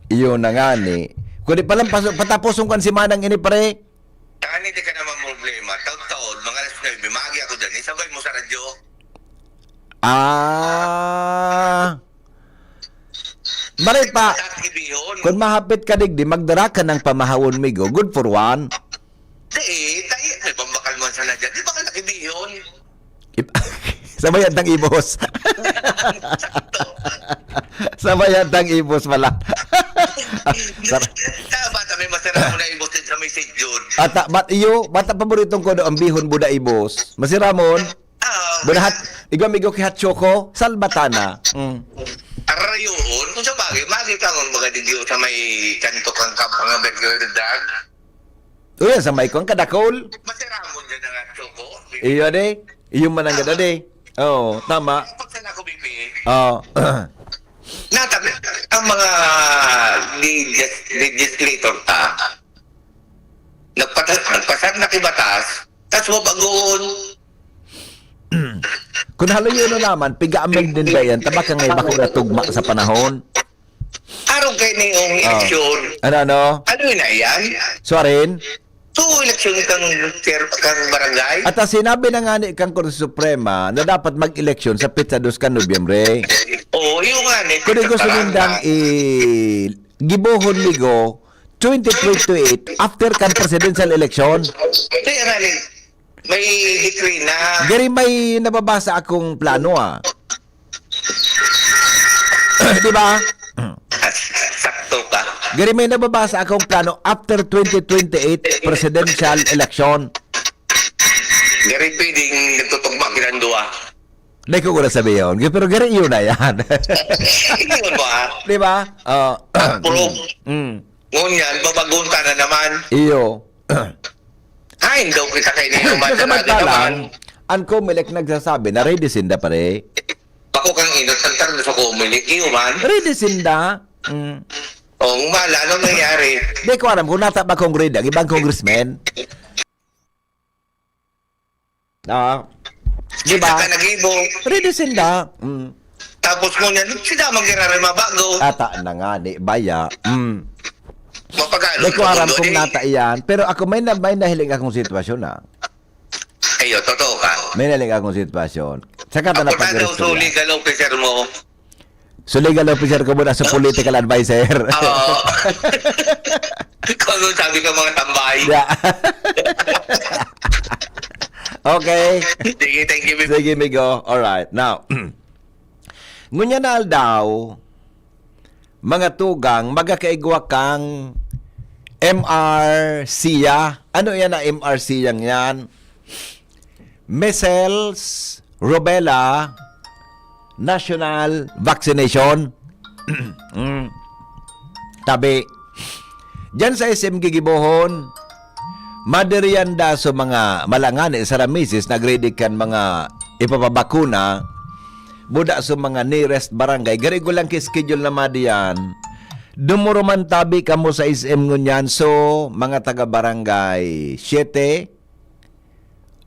Iyon na nga ni. Kung di palang patapusong kan si Manang ini pare. Tani di ka naman problema. Taon-taon, mga alas 9, magi ako dyan. Isabay mo sa radyo. Maray pa, kung mahapit ka digdi, magdara ka ng pamahawon migo. Good for one. Di, tayo. Ay, pambakal mo sana dyan. Di ba ka nakibihon? Sabayan tang ibos. Sabayan tang ibos pala. Bata may masira mo na ibos din sa message yun. Bata paboritong ko ang bihon buda ibos. Masiramon. Budahat, igamigo kihat choco, salbatana. Arayon, kung sa bagay, magi ka ngon mga dindiyo sa may kanto kang kapang dag. Uy, sa may kong kadakol. Masiramon dyan ang choco. Iyo de, iyo manang gada de. Oo, tama. Pagsan ako, Bibi. Oo. Natabi, ang mga legislator nagpasar na kibatas, tas mabagoon. Kung halo yun naman, piga-amend din ba yan? Tabaka ngay bako na tugma sa panahon. Araw kayo na yung eleksyon. Ano? Ano yun na yan? Suwarin? So, eleksyon kang barangay? At sinabi na nga ni kang Korte Suprema na dapat mag-eleksyon sa Pizza 2 ka Nobyembre. Oo, yung nga. Kung gusto nindang gibohon migo 2028 after kan presidential election. Kaya nga, may decree na. Gari may nababasa akong plano Di ba? Sakto ka. Gari may nababasa akong plano after 2028 presidential election. Gari pwedeng nagtutugma kinandua. Hindi ko na sabi yun. Pero gari yun na yan. Hindi mo ba? Di ba? Puro. Ngunyan, babagunta na naman. Iyo. Ay, daw kita kayo naman na naman. Ang Comelec nagsasabi na ready sinda pare. Ako kang inot, santar na sa Comelec. Iyo man. Ready sinda. Mala, anong nangyari? Di ko alam kung nata ba ready ang ibang congressman. Di ba? Kita nag-ibo. Ready sinda. Tapos ngunyan, sila mag-iraray mabago. Ata na nga ni Baya. Mapagano. Di ko alam kung nata iyan. Pero ako may nahiling akong sitwasyon Ayo, totoo ka. May nahiling akong sitwasyon. Saka na Ako ka daw so legal officer mo. So legal officer ko muna sa political advisor. Oo. Kung sabi ka mga tambay. Yeah. Okay. Sige, thank you. Sige, Migo. Alright. Now, ngunya na daw, mga tugang, magakaigwa kang MRCya. Ano yan na MRCya yan? Measles, Rubella, National Vaccination. Tabi. Diyan sa SM Gigibohon, madirianda sa mga malangani sa ramisis nagready kan mga ipapabakuna buda sa mga nearest barangay. Gari ko lang schedule na madiyan. Dumuruman tabi kamo sa SM ngunyan. So, mga taga-barangay 7,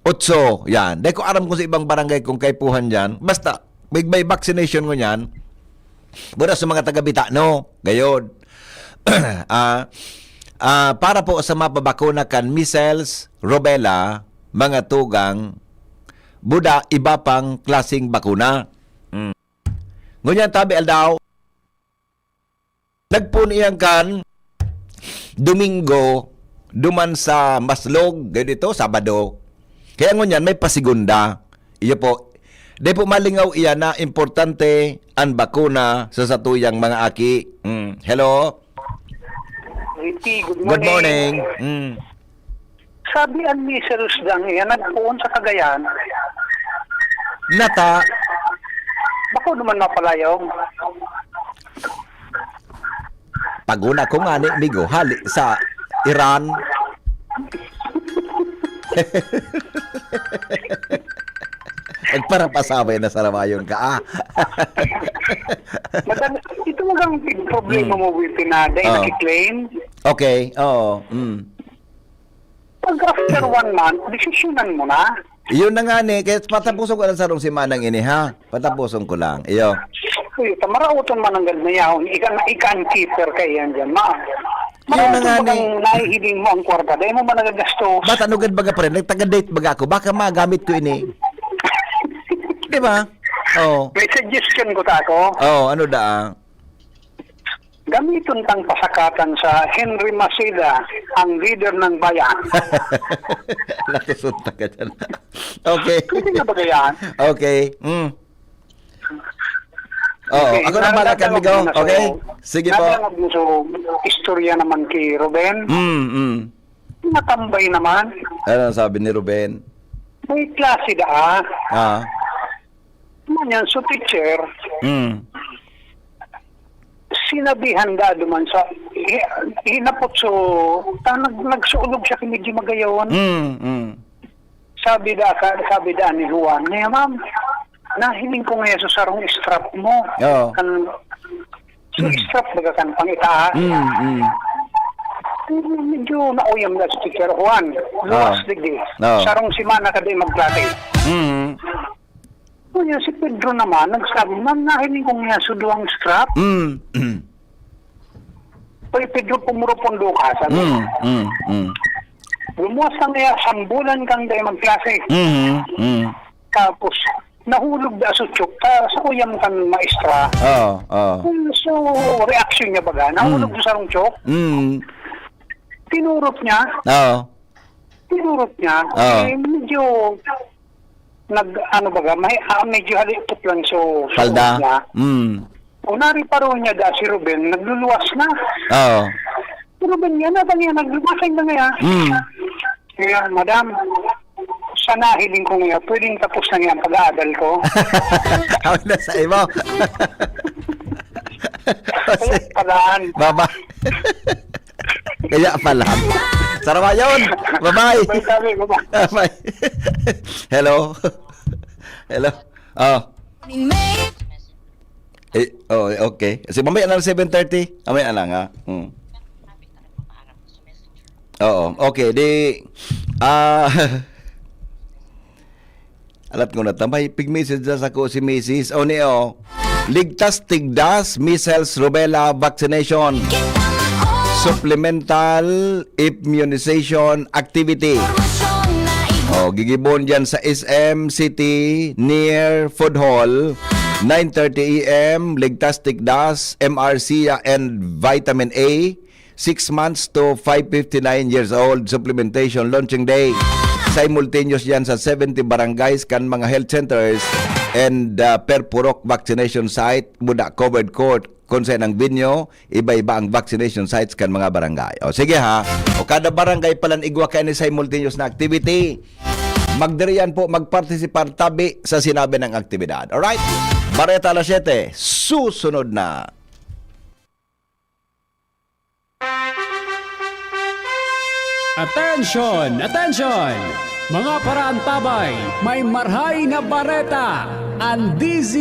8, yan. Dahil ko aram ko sa ibang barangay kung kaipuhan dyan. Basta, may vaccination ngunyan. Buda sa mga taga-Bitano. Gayod. Para po sa mapabakuna kan measles, rubella, mga tugang, buda iba pang klaseng bakuna. Ngunyan tabi aldaw, nagpuniyang kan Domingo duman sa Maslog, ganito Sabado. Kaya ngunyan may pasigunda. Iyo po. Di po malingaw iyan na importante ang bakuna sa satuyang mga aki. Hello? Good morning. Sabi ang measles lang yan, nagpuon sa Cagayan. Nata. Bako naman mapalayaw. Paguna ko nga ni Migo, hali sa Iran. Nagparapasabay na sa ramayon ka, Madami, ito magang problema mo with pinada, nakiklaim. Okay, oo. Pag after 1 month, desisyonan mo na. Iyon na nga ni, kaya patapuson ko lang sa rong si Manang ini ha. Patapuson ko lang. Iyo. Uy, tamarauton man ang ganda yahon. Ikan keeper kayo yan dyan, ma. Iyon na nga ni. Nahihiling mo ang kwarta. Dahil mo man nagagastos. Ba't ano gad baga pa rin? Nagtaga-date baga ako. Baka magamit ko ini. Di ba? Oo. May suggestion ko tako. Oo, ano da? Gamiton tang pasakatan sa Henry Masida, ang leader ng bayan. Nakasunta ka dyan. Okay. Pwede na ba yan? Okay. Oo, ako na bala ka, Migo. Okay? Sige po. Nadangag mo so, istorya naman kay Ruben. Natambay naman. Ano sabi ni Ruben? May klase da. Yan, so teacher, sinabihan da duman sa hinapot so nagsuulog siya kay medyo magayawan. Sabi da ni Juan, "Niya ma'am, nahiling ko ngayon sa sarong strap mo." Kan so strap baga kan pangita. Medyo nauyam na si Teacher Juan. Luwas digdi. Sarong simana kada magplate. Kaya si Pedro naman, nagsabi, "Ma'am, nahiling ko nga sa duwang strap." Pwede Pedro pumurupondo ka, sabi. Lumuwas na niya, sambulan kang day magklase. Tapos, nahulog da sa tiyok, sa uyang kan maestra. So, reaction niya baga, nahulog sa sarong tiyok. Tinurot niya. Tinurot niya. Medyo, medyo halipot lang so Palda. niya. Unari pa rin niya da si Ruben, nagluluwas na. Ruben niya na, nagluluwasan na nga. Kaya, madam, sana hiling ko nga, pwedeng tapos na nga ang pag-aaral ko. Kami na sa iba. Palaan. Baba. Kaya pala. Sarama yun. Bye-bye. Bye-bye. Hello. Hello. Okay. Kasi mamaya na 7:30. Mamaya lang ha. Oo. Okay. Alat ko na tamay pig-message sa ko si Mrs. Ligtas tigdas measles rubella vaccination. Supplemental immunization activity. Gigibon dyan sa SM City near Food Hall. 9:30 a.m. Ligtas tigdas MRC and vitamin A. 6 months to 559 years old. Supplementation launching day. Simultaneous yan sa 70 barangays kan mga health centers and per purok vaccination site muda covered court kung saan ang binyo iba-iba ang vaccination sites kan mga barangay. Sige ha. Kada barangay palan igwa kay ni simultaneous na activity. Magdiriyan po magpartisipar tabi sa sinabi ng aktibidad. Alright? Bareta alas 7. Susunod na. Attention! Attention! Mga paraantabay, may marhay na bareta! Ang DZ